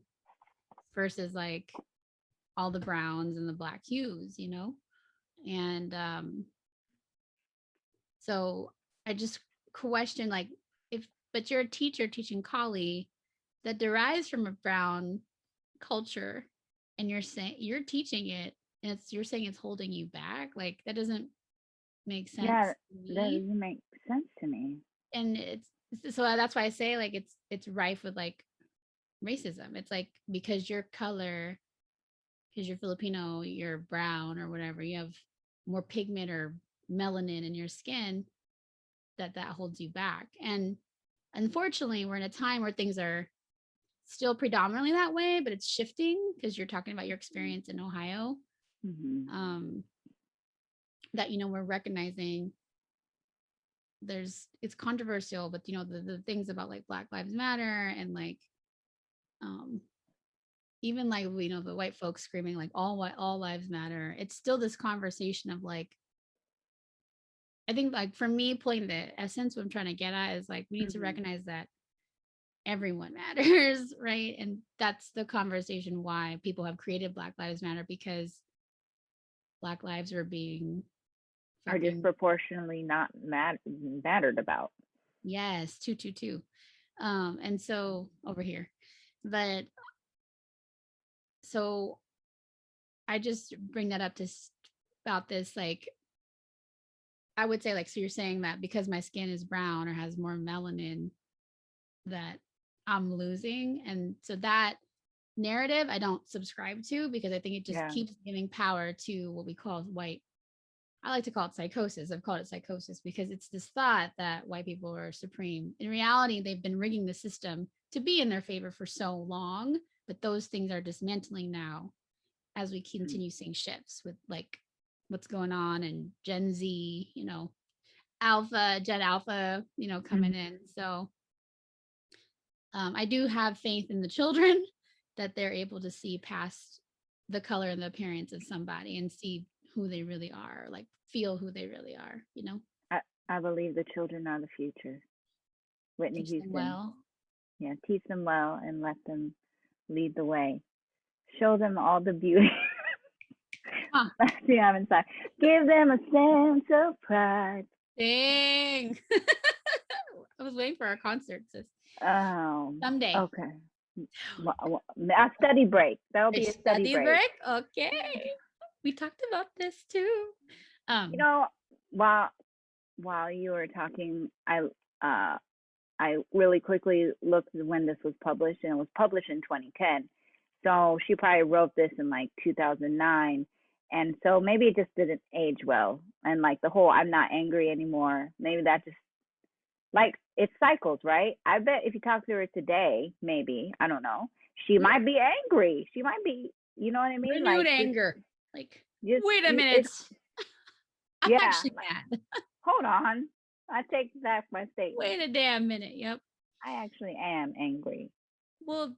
versus like all the browns and the black hues, you know. And so I just question like, but you're a teacher teaching Kali that derives from a brown culture, and you're teaching it, and you're saying it's holding you back. Like that doesn't make sense. Yeah, that doesn't make sense to me. And so that's why I say like it's rife with like racism. It's like because your color, because you're Filipino, you're brown or whatever, you have more pigment or melanin in your skin, that holds you back. And unfortunately, we're in a time where things are still predominantly that way, but it's shifting because you're talking about your experience in Ohio. That, you know, we're recognizing it's controversial, but, you know, the things about like Black Lives Matter and like, even like, you know, the white folks screaming like all lives matter. It's still this conversation of like, I think like for me, pulling the essence, what I'm trying to get at is like, we need to recognize that everyone matters, right? And that's the conversation why people have created Black Lives Matter, because Black lives are being are disproportionately not mattered about. Yes, 222. And so over here, but so I just bring that up to about this, like, I would say, like, so you're saying that because my skin is brown or has more melanin that I'm losing. And so that narrative I don't subscribe to, because I think it just keeps giving power to what we call white. I like to call it psychosis. I've called it psychosis because it's this thought that white people are supreme. In reality, they've been rigging the system to be in their favor for so long, but those things are dismantling now as we continue seeing shifts with like what's going on and Gen Z, you know, Gen Alpha, you know, coming in. So I do have faith in the children that they're able to see past the color and the appearance of somebody and see who they really are, like feel who they really are, you know? I believe the children are the future. Whitney Teach Houston. them well. Yeah, teach them well and let them lead the way. Show them all the beauty that you have inside. Give them a sense of pride. Dang. I was waiting for our concert, sis. Someday. Okay. A study break. That'll be a study break. Okay. We talked about this too. You know, while you were talking, I really quickly looked when this was published, and it was published in 2010. So she probably wrote this in like 2009. And so maybe it just didn't age well. And like the whole I'm not angry anymore, maybe that just, like, it cycles, right? I bet if you talk to her today, maybe, I don't know, she might be angry. She might be, you know what I mean? Renewed like anger. Like, wait a minute. I'm actually mad. Hold on. I take back my statement. Wait a damn minute. Yep. I actually am angry. Well,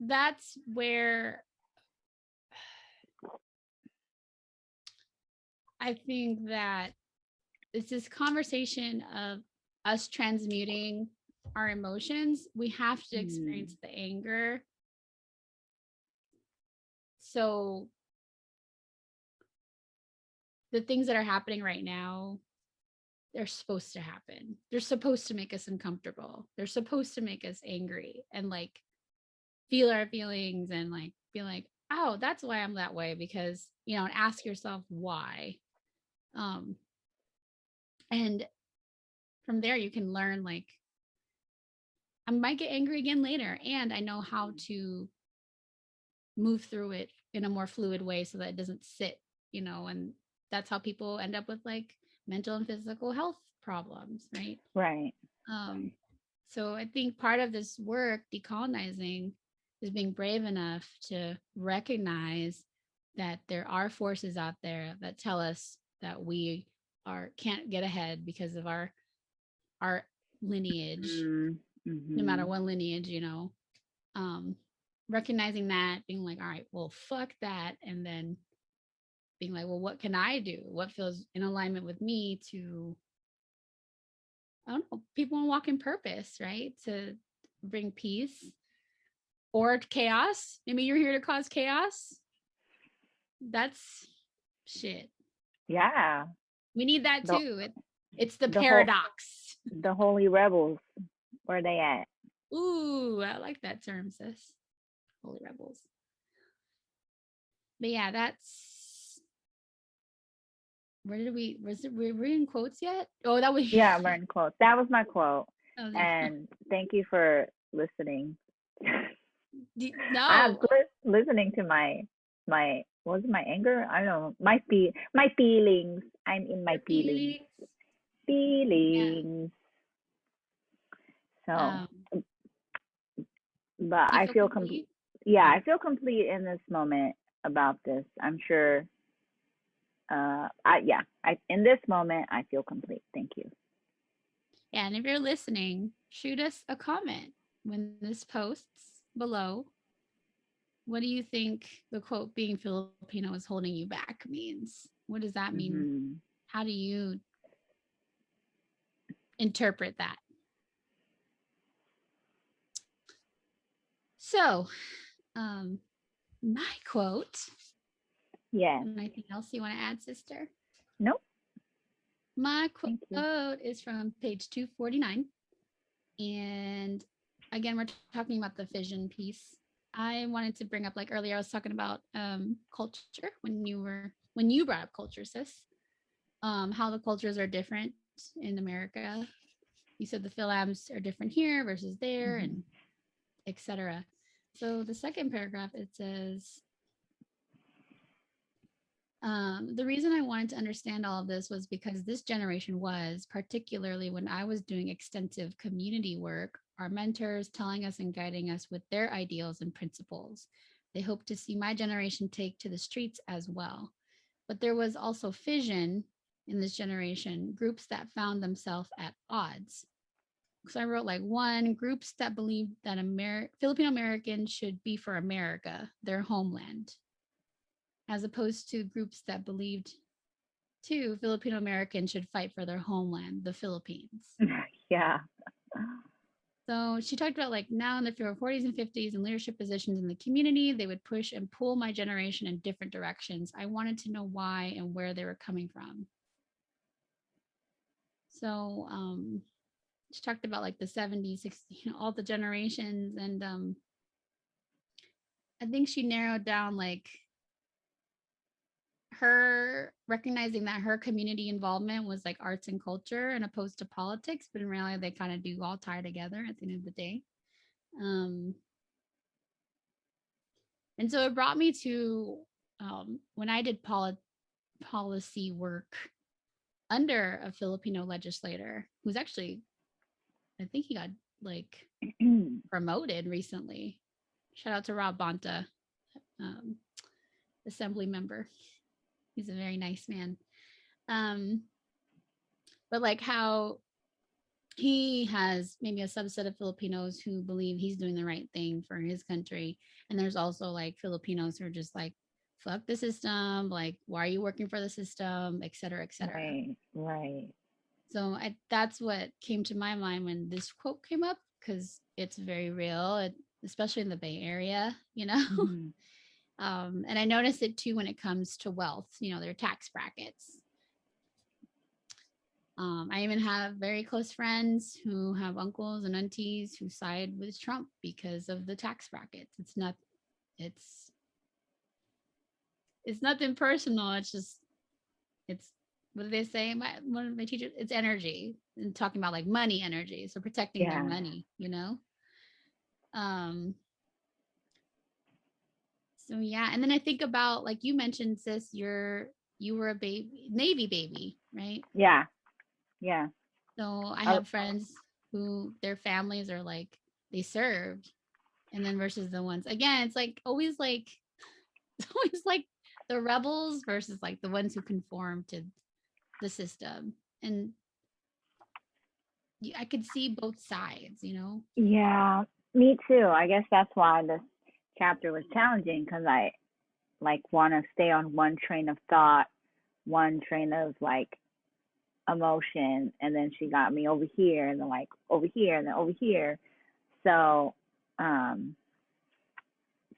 that's where I think that it's this conversation of us transmuting our emotions. We have to experience the anger. So the things that are happening right now, they're supposed to happen. They're supposed to make us uncomfortable. They're supposed to make us angry and like feel our feelings and like be like, oh, that's why I'm that way, because, you know, and ask yourself why. And from there you can learn, like, I might get angry again later, and I know how to move through it in a more fluid way so that it doesn't sit, you know, and that's how people end up with like mental and physical health problems, right? Right. So I think part of this work, decolonizing, is being brave enough to recognize that there are forces out there that tell us that we can't get ahead because of our lineage, no matter what lineage, you know. Recognizing that, being like, all right, well, fuck that, and then being like, well, what can I do? What feels in alignment with me to, I don't know, people want to walk in purpose, right? To bring peace or chaos. Maybe you're here to cause chaos. That's shit. Yeah. We need that too. It's the paradox. The holy rebels, where are they at? Ooh, I like that term, sis. Holy rebels. But yeah, that's, where did were we in quotes yet? Oh, that was, yeah, we're in quotes. That was my quote. And thank you for listening. No, I'm listening to my what was it, my anger? I don't know. My feelings. I'm in my feelings. Yeah. So But You I feel feel complete. complete? Yeah, Okay. I feel complete in this moment about this. I'm sure. I in this moment I feel complete. Thank you. And if you're listening, shoot us a comment when this posts below. What do you think the quote being Filipino is holding you back means? What does that mean? Hmm. How do you interpret that? So, um, my quote, Yes. anything else you want to add, sister? Nope. My Thank you. quote is from page 249. And again, we're talking about the fission piece. I wanted to bring up, like earlier, I was talking about culture when you brought up culture, sis. How the cultures are different in America. You said the philams are different here versus there, Hmm. and etc. So the second paragraph it says, the reason I wanted to understand all of this was because this generation was, particularly when I was doing extensive community work, our mentors telling us and guiding us with their ideals and principles. They hoped to see my generation take to the streets as well. But there was also fission in this generation, groups that found themselves at odds. So I wrote like one, groups that believed that Filipino Americans should be for America, their homeland, as opposed to groups that believed two, Filipino Americans should fight for their homeland, the Philippines. Yeah. So she talked about like now in the 40s and 50s in leadership positions in the community, they would push and pull my generation in different directions. I wanted to know why and where they were coming from. So she talked about like the 70s, 60s, all the generations. And I think she narrowed down like her recognizing that her community involvement was like arts and culture and opposed to politics, but in reality, they kind of do all tie together at the end of the day. Um, and so it brought me to when I did policy work under a Filipino legislator who's actually, I think he got like promoted recently. Shout out to Rob Bonta, um, assembly member. He's a very nice man. Um, but like how he has maybe a subset of Filipinos who believe he's doing the right thing for his country. And there's also like Filipinos who are just like, fuck the system. Like, why are you working for the system, et cetera, et cetera. Right. Right. So that's what came to my mind when this quote came up because it's very real, especially in the Bay Area, you know? Hmm. And I noticed it too when it comes to wealth, their tax brackets. I even have very close friends who have uncles and aunties who side with Trump because of the tax brackets. It's it's nothing personal. It's what do they say? One of my teachers, it's energy and talking about like money energy. So protecting their Yeah. money. Um, so yeah. And then I think about like you mentioned, sis, you were a baby, Navy baby, right? Yeah. Yeah. So I I, have friends who their families are like they served, and then versus the ones again, it's like always like it's always like the rebels versus like the ones who conform to the system, and I could see both sides. yeah. Me too. I guess that's why this chapter was challenging because I like want to stay on one train of thought, one train of like emotion, and then she got me over here, and then like over here, and then over here. So, um,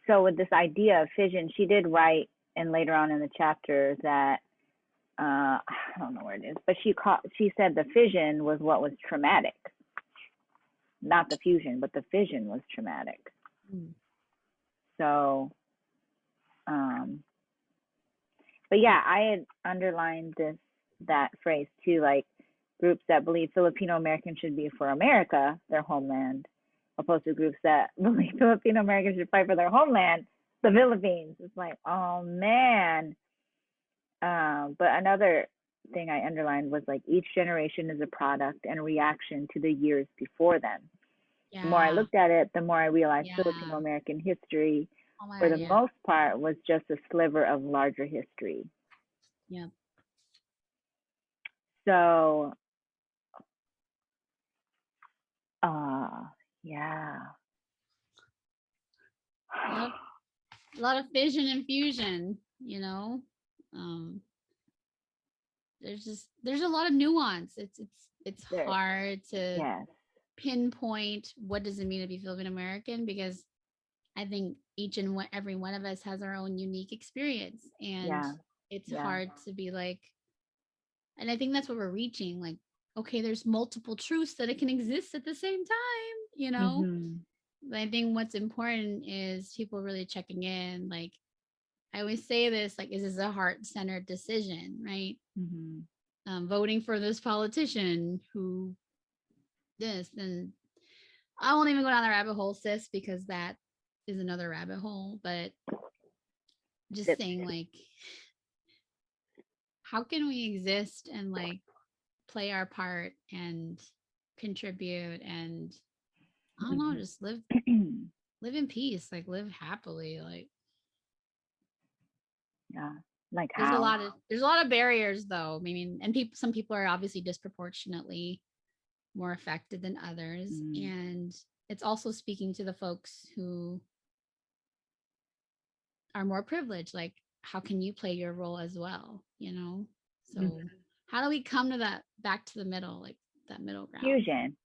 so with this idea of fission, she did write, and later on in the chapter that I don't know where it is, but she said the fission was what was traumatic, not the fusion, but the fission was traumatic. Mm. So, um, but yeah, I had underlined that phrase too, like groups that believe Filipino Americans should be for America, their homeland, opposed to groups that believe Filipino Americans should fight for their homeland, the Philippines. It's like, oh man. But another thing I underlined was like each generation is a product and reaction to the years before them. The more I Yeah. looked at it, the more I realized Filipino Yeah. American history, Oh my for God. the Yeah. most part, was just a sliver of larger history. Yeah. So, uh, yeah. A lot of, a lot of fission and fusion, you know. Um, there's a lot of nuance. It's There, hard to yes, pinpoint what does it mean to be Filipino American, because I think each and every one of us has our own unique experience, and yeah, it's yeah. hard to be like, and I think that's what we're reaching, like, okay, there's multiple truths that it can exist at the same time, you know. Mhm, But I think what's important is people really checking in, like, I always say this, like, is this a heart-centered decision, right? mhm. Voting for this politician who this, and I won't even go down the rabbit hole, sis, because that is another rabbit hole. But just That's saying, like, how can we exist and like play our part and contribute, and I don't know, mhm. just live in peace, like live happily. Like, Yeah. Like there's a how? lot of there's a lot of barriers though. I mean, and people, some people are obviously disproportionately more affected than others, Mm, and it's also speaking to the folks who are more privileged, like, how can you play your role as well, you know? mhm. So how do we come to that, back to the middle, like that middle ground? Fusion.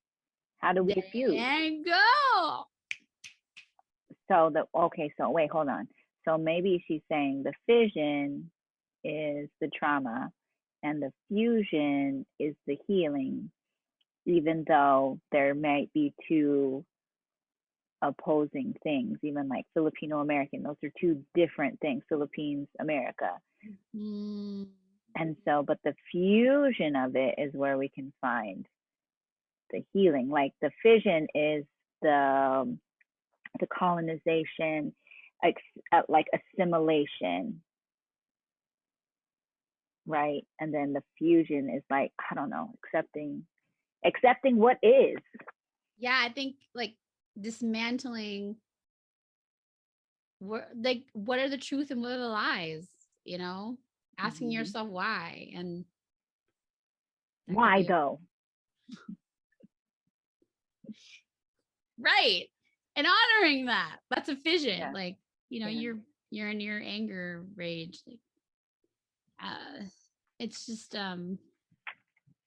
How do we fuse? There you go. So okay, so wait, hold on. So maybe she's saying the fission is the trauma and the fusion is the healing, even though there might be two opposing things, even like Filipino American. Those are two different things, Philippines, America. Mm, And so, but the fusion of it is where we can find the healing. Like the fission is the colonization, like assimilation, right? And then the fusion is like, I don't know, accepting what is. yeah, I think like dismantling what, like, what are the truth and what are the lies, you know, asking Mm-hmm. yourself why, and that could Why be though? right, and honoring that, that's a fission, Yeah, like, you know, yeah, you're in your anger rage, like, it's just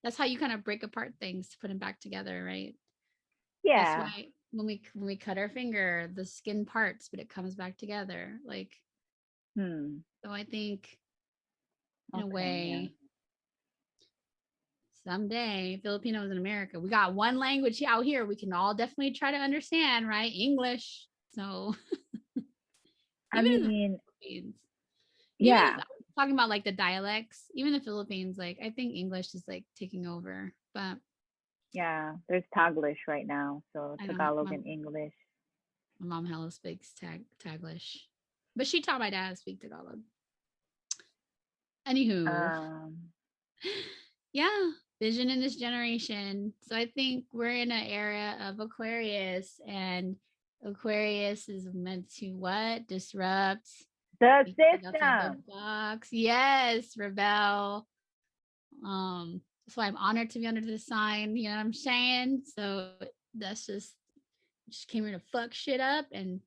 that's how you kind of break apart things to put them back together, right? That's yeah. why when we cut our finger, the skin parts, but it comes back together. Like, Hmm. so I think in a Okay. Yeah. way, someday Filipinos in America, we got one language out here we can all definitely try to understand, right? English. So I even in the mean, Philippines, even if yeah, talking about like the dialects, even the Philippines, like I think English is like taking over. But yeah. There's Taglish right now, so I know Tagalog and English. my mom hella speaks Taglish, but she taught my dad how to speak Tagalog. Anywho, Um. yeah, vision in this generation. So I think we're in an era of Aquarius, and Aquarius is meant to what? Disrupt, The think outside the system. box. Yes, rebel. So I'm honored to be under this sign. You know what I'm saying? So that's just came here to fuck shit up and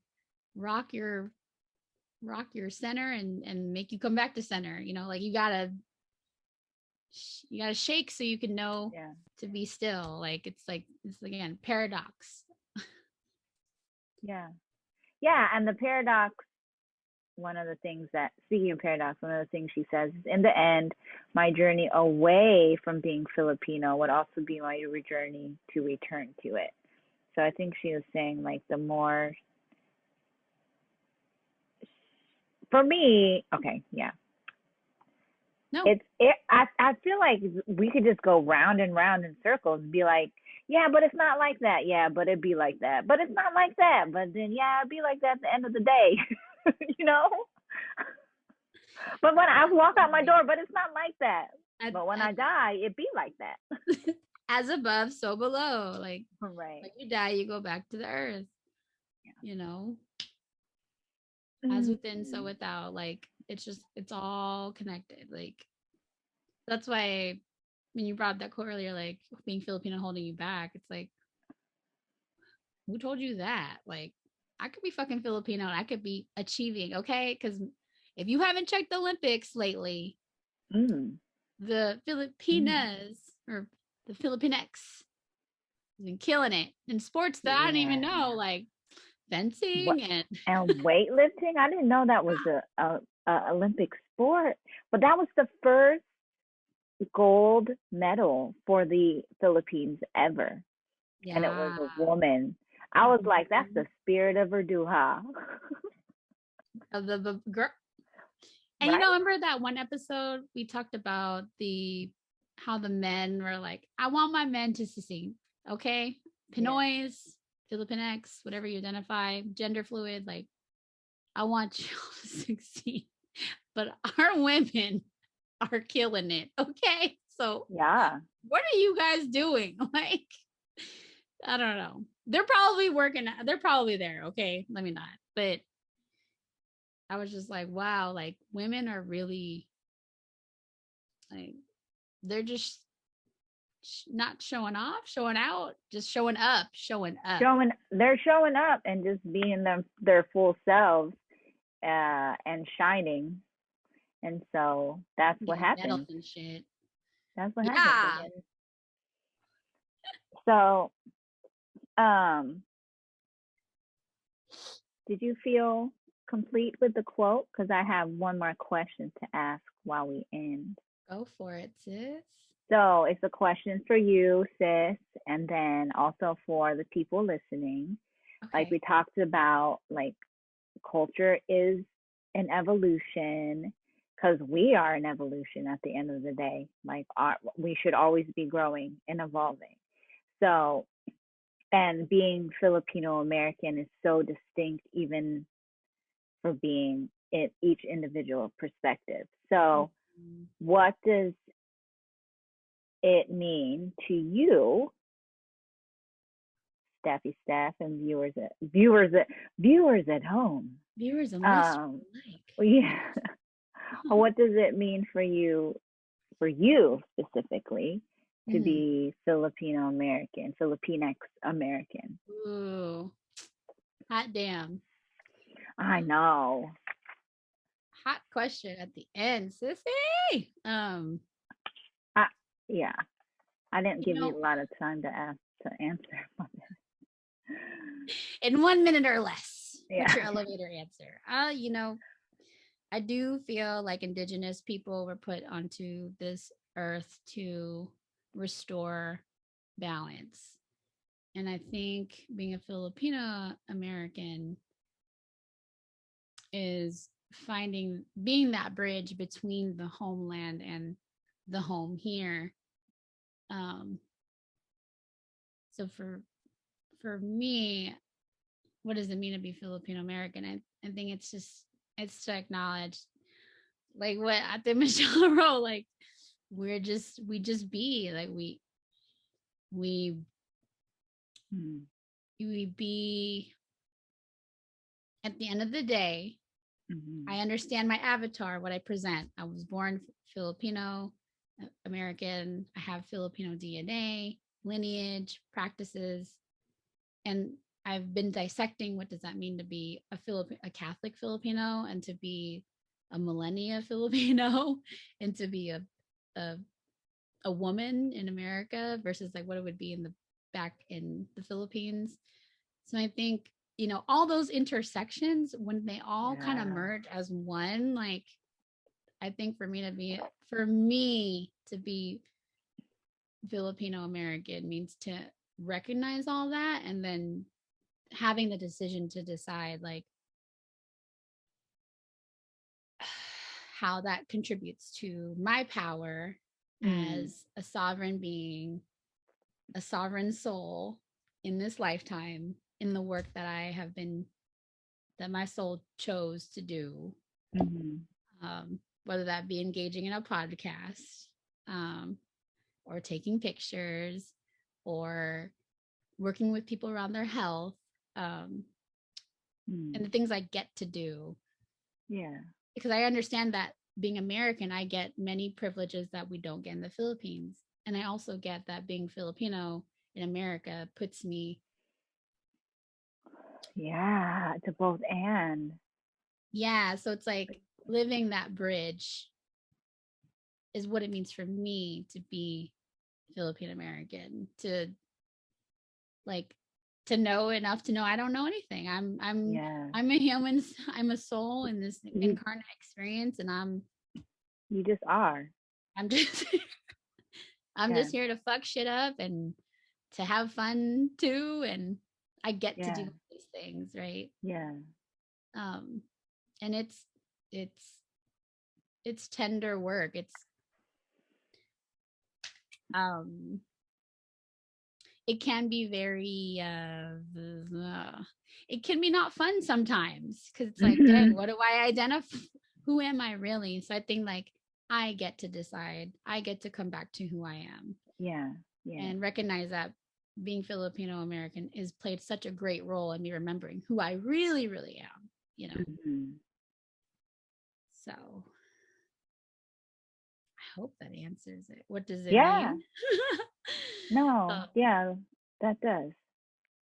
rock your rock your center, and make you come back to center. You know, like you gotta shake so you can know Yeah. to be still. Like it's again paradox. Yeah. Yeah. And the paradox, one of the things that, speaking of paradox, one of the things she says is, in the end, my journey away from being Filipino would also be my journey to return to it. So I think she was saying, like, the more, for me, okay, yeah. No, I feel like we could just go round and round in circles and be like, yeah, but it's not like that. Yeah, but it'd be like that. But it's not like that. But then, yeah, it'd be like that at the end of the day, you know? But when I walk out my door, but it's not like that. But when at I die, it be like that. as above, so below. Like Right. when you die, you go back to the earth. Yeah. You know, as Mhm. within, so without. Like it's all connected. Like that's why when you brought that quote earlier, like being Filipino holding you back, it's like, who told you that? Like, I could be fucking Filipino and I could be achieving, okay? Because if you haven't checked the Olympics lately, Mm. the Mm. Filipinas or the Filipinx has been killing it in sports that I didn't even Yeah. know, like What? fencing and And weightlifting? I didn't know that was a Olympic sport, but that was the first gold medal for the Philippines ever, and it was yeah. a woman. I was like, that's Mhm. the spirit of Verduha. Of the girl. And you Right? know, remember that one episode we talked about the how the men were like, I want my men to succeed. Okay. Yeah. Pinoys, Filipinx, whatever you identify, gender fluid, like I want you to succeed. But our women are killing it. Okay. So Yeah. what are you guys doing? Like, I don't know. They're probably working, they're probably there. Okay. Let me not. But I was just like, wow, like women are really like they're just not showing off, showing out, just showing up, showing up. They're showing up and just being their full selves, and shining. And so that's what Getting medals happens. and shit. That's what happens. Yeah. So, um, did you feel complete with the quote? Because I have one more question to ask while we end. Go for it, sis. So it's a question for you, sis, and then also for the people listening. Like Okay. we talked about, like culture is an evolution because we are an evolution at the end of the day. Like we should always be growing and evolving. So, and being Filipino American is so distinct, even for being in each individual perspective. So, Mhm. what does it mean to you, Staffy Staff, and viewers at home? Viewers and listeners Um, alike. yeah. What does it mean for you specifically, to Mhm. be Filipino American, Filipinx American? Ooh, hot damn. I know. Hot question at the end, sissy. I, yeah, I didn't You give you know, a lot of time to answer. in 1 minute or less, what's Yeah. your elevator answer? You know, I do feel like indigenous people were put onto this earth to restore balance. And I think being a Filipino American is being that bridge between the homeland and the home here. Um, so for me, what does it mean to be Filipino American? I think it's to acknowledge like what I think Michelle wrote, like we just be like we Mm-hmm. we be at the end of the day. Mm-hmm. I understand my avatar, what I present. I was born Filipino American. I have Filipino DNA, lineage, practices, and I've been dissecting what does that mean to be a Catholic Filipino and to be a millennia Filipino and to be a a woman in America versus like what it would be in the back in the Philippines. So I think, you know, all those intersections when they all kind of Yeah. merge as one, like I think for me to be Filipino American means to recognize all that and then having the decision to decide like how that contributes to my power Mm. as a sovereign being, a sovereign soul in this lifetime, in the work that that my soul chose to do, Mm-hmm. whether that be engaging in a podcast, um, or taking pictures. or working with people around their health, and the things I get to do. Yeah. Because I understand that being American, I get many privileges that we don't get in the Philippines. And I also get that being Filipino in America puts me. Yeah, to both and. Yeah. So it's like living that bridge is what it means for me to be Filipino American, to like to know enough to know I don't know anything. Yeah. I'm a human, I'm a soul in this You incarnate experience, and you just are. I'm just I'm Yeah. just here to fuck shit up and to have fun too, and I get to Yeah. do these things, right? Yeah. Um and it's it's tender work. It's um it can be very it can be not fun sometimes because it's like, dang, what do I identify? Who am I really? So I think like I get to decide. I get to come back to who I am. Yeah. Yeah. And recognize that being Filipino American is played such a great role in me remembering who I really, really am, you know. Mm-hmm. So I hope that answers it. What does it Yeah. mean? No. Yeah, that does.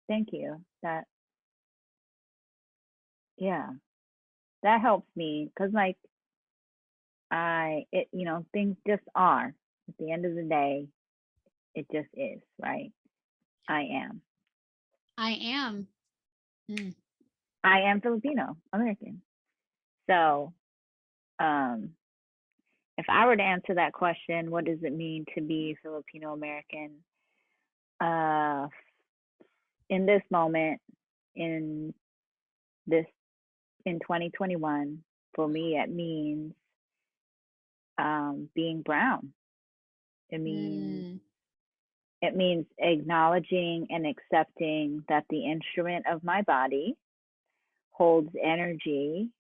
Thank you. That, yeah, that helps me because, like, things just are. At the end of the day, it just is, right? I am. I am. Mm. I am Filipino American. So, um, if I were to answer that question, what does it mean to be Filipino American? Uh, in this moment, in this in 2021, for me, it means being brown. It means Mm. it means acknowledging and accepting that the instrument of my body holds energy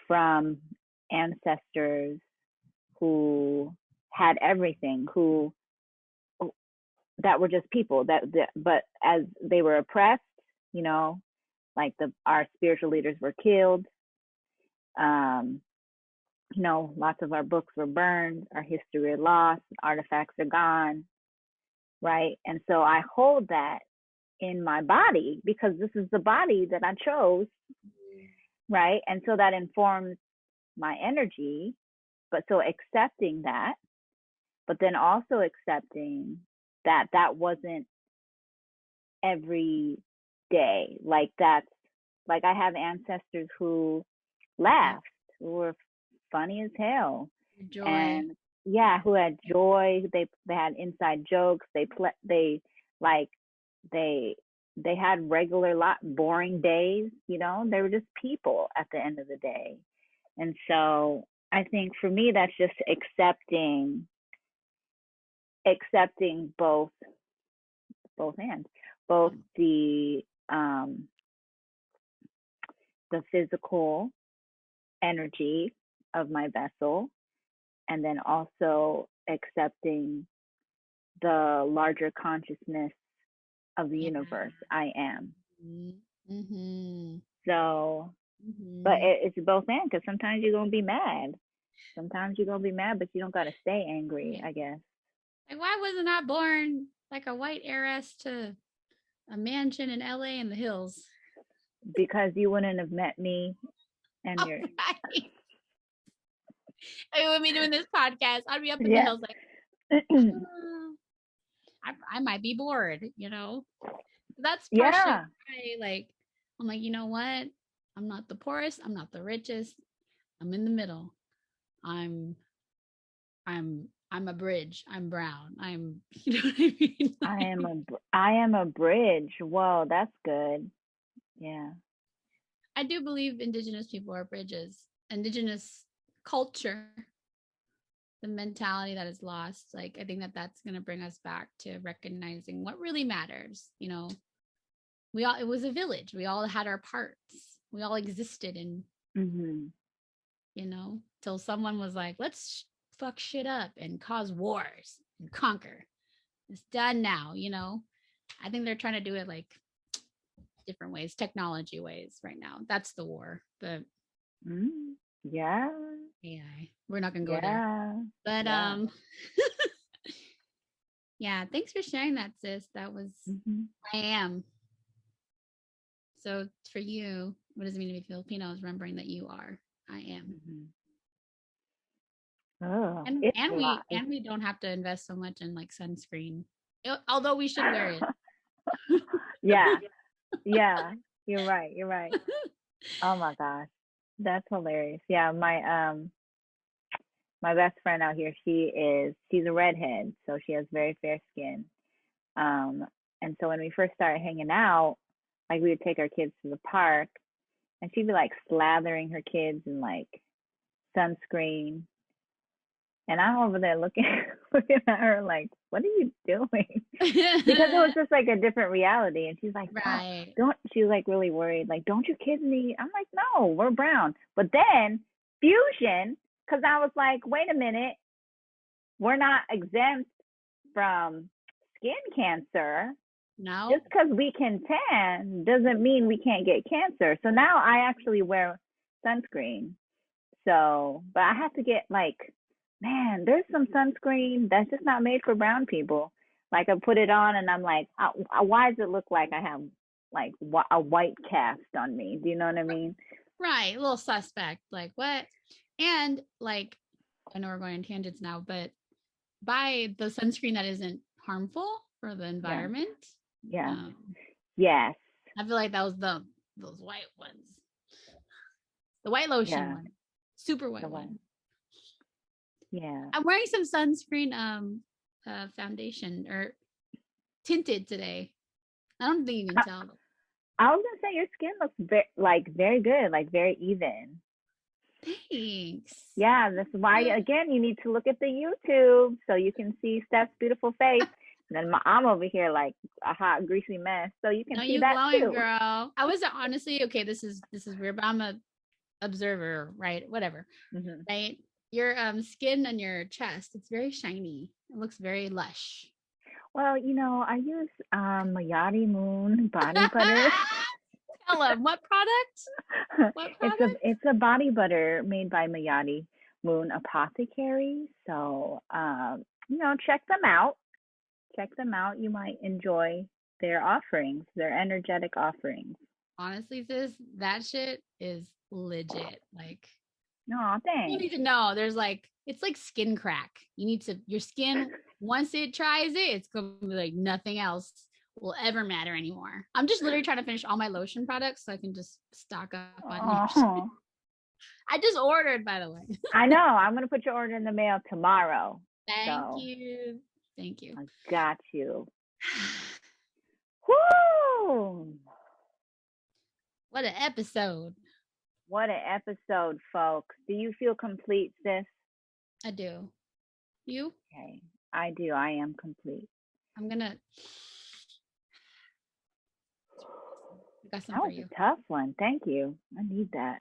from ancestors who had everything, who that were just people but as they were oppressed, you know, like our spiritual leaders were killed. Um, lots of our books were burned, our history are lost, artifacts are gone, right? And so I hold that in my body because this is the body that I chose, right? And so that informs my energy. But so accepting that, but then also accepting that that wasn't every day. Like that's like I have ancestors who Yeah. laughed, who were funny as hell, Joy. and yeah, who had joy. They had inside jokes. They like they they had regular lot boring days. You know, they were just people at the end of the day. And so I think for me that's just accepting both hands, both um the physical energy of my vessel, and then also accepting the larger consciousness of the Yeah. universe I am. Mm-hmm. So, but Mm-hmm. it's both and because sometimes you're gonna be mad. Sometimes you're gonna be mad, but you don't gotta stay angry, I guess. Like, why wasn't I born like a white heiress to a mansion in LA in the hills? Because you wouldn't have met me and All your right. I would be doing this podcast. I'd be up in the yeah. hills like, I might be bored, you know? That's partially Yeah. why, like, I'm like, you know what? I'm not the poorest. I'm not the richest. I'm in the middle. I'm, I'm a bridge. I'm brown. I'm, you know what I mean? I am a bridge. Whoa, that's good. Yeah. I do believe Indigenous people are bridges. Indigenous culture, the mentality that is lost, like, I think that that's going to bring us back to recognizing what really matters. You know, it was a village. We all had our parts. We all existed in, Mhm. you know, till someone was like, let's fuck shit up and cause wars and conquer. It's done now, you know. I think they're trying to do it like different ways, technology ways right now. That's the war, the Yeah. AI. We're not gonna go there. Yeah. But Yeah. yeah, thanks for sharing that, sis. That was Mm-hmm. I am. So for you, what does it mean to be Filipino? Is remembering that you are. I am. Mm-hmm. Oh, And it's a and lot. we don't have to invest so much in like sunscreen. Although we should wear it. Yeah. Yeah. You're right. You're right. Oh my gosh. That's hilarious. Yeah, my best friend out here, she's a redhead, so she has very fair skin. Um, and so when we first started hanging out, like we would take our kids to the park and she'd be like slathering her kids in like sunscreen. And I'm over there looking looking at her like, what are you doing? Because it was just like a different reality. And she's like, no, Right. don't she was like really worried, like, don't your kids need I'm like, no, we're brown. But then fusion, because I was like, wait a minute, we're not exempt from skin cancer. No. Just because we can tan doesn't mean we can't get cancer. So now I actually wear sunscreen. So, but I have to get like, man, there's some sunscreen that's just not made for brown people. Like I put it on and I'm like, why does it look like I have like a white cast on me? Do you know what I mean? Right. A little suspect. Like what? And like, I know we're going on tangents now, but buy the sunscreen that isn't harmful for the Yeah. environment. Yeah. Yes. I feel like that was those white ones. The white lotion one. Super white one. Yeah. I'm wearing some sunscreen foundation or tinted today. I don't think you can tell. I was gonna say your skin looks very good, like very even. Thanks. Yeah, that's why again you need to look at the YouTube so you can see Steph's beautiful face. And then I'm over here like a hot greasy mess, so you can see you that glowing, too. girl. I was honestly okay. This is weird, but I'm a observer, right? Whatever, right? Your skin on your chest, it's very shiny. It looks very lush. Well, you know, I use Mayati Moon body butter. Tell them what product? What product? It's a body butter made by Mayati Moon Apothecary. So you know, check them out. Check them out. You might enjoy their offerings, their energetic offerings. Honestly, sis, that shit is legit. Like, no, thanks. You need to know. There's like, it's like skin crack. You need to, your skin, once it tries it, it's going to be like nothing else will ever matter anymore. I'm just literally trying to finish all my lotion products so I can just stock up on I just ordered, by the way. I know. I'm going to put your order in the mail tomorrow. Thank you. Thank you. I got you. Woo! What an episode. What an episode, folks. Do you feel complete, sis? I do. You? Okay. I do. I am complete. I'm going to. That was a tough one. Thank you. I need that.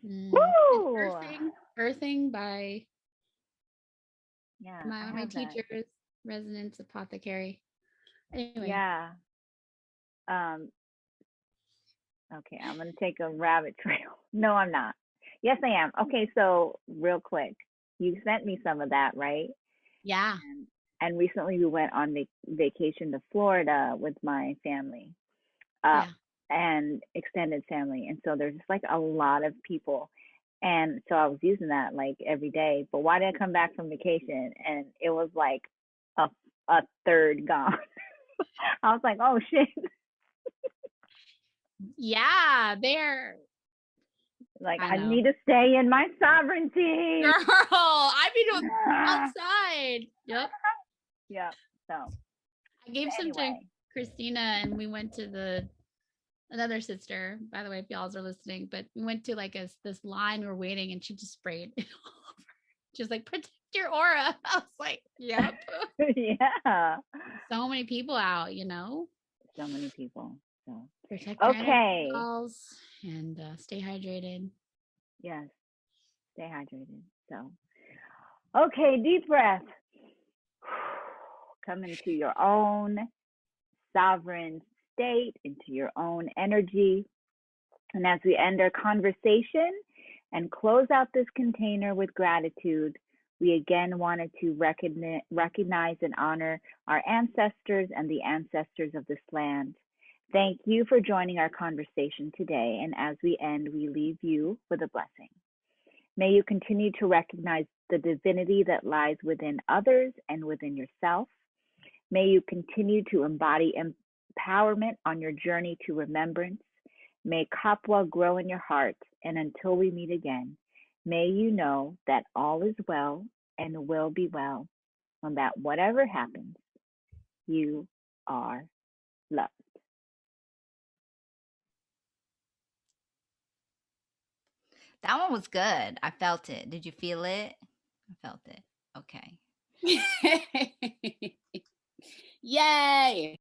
Woo! Earthing by my teacher's residence apothecary. Anyway. Yeah. Okay, I'm gonna take a rabbit trail. No, I'm not. Yes, I am. Okay, so real quick, you sent me some of that, right? Yeah. And recently we went on vacation to Florida with my family, and extended family, and so there's just like a lot of people, and so I was using that like every day. But why did I come back from vacation and it was like a third gone? I was like, oh shit. Yeah, they're like I need to stay in my sovereignty. Girl, I mean outside. Yep. Yep. So I gave some to Christina and we went to another sister, by the way, if y'all are listening, but we went to like this line, we were waiting and she just sprayed it all over. She was like, protect your aura. I was like, yep. Yeah. So many people out, you know? So many people. So protect your energy balls and stay hydrated. Yes. Stay hydrated. So okay, deep breath. Come into your own sovereign state, into your own energy. And as we end our conversation and close out this container with gratitude, we again wanted to recognize and honor our ancestors and the ancestors of this land. Thank you for joining our conversation today. And as we end, we leave you with a blessing. May you continue to recognize the divinity that lies within others and within yourself. May you continue to embody empowerment on your journey to remembrance. May Kapwa grow in your heart. And until we meet again, may you know that all is well and will be well, and that whatever happens, you are loved. That one was good. I felt it. Did you feel it? I felt it. Okay. Yay.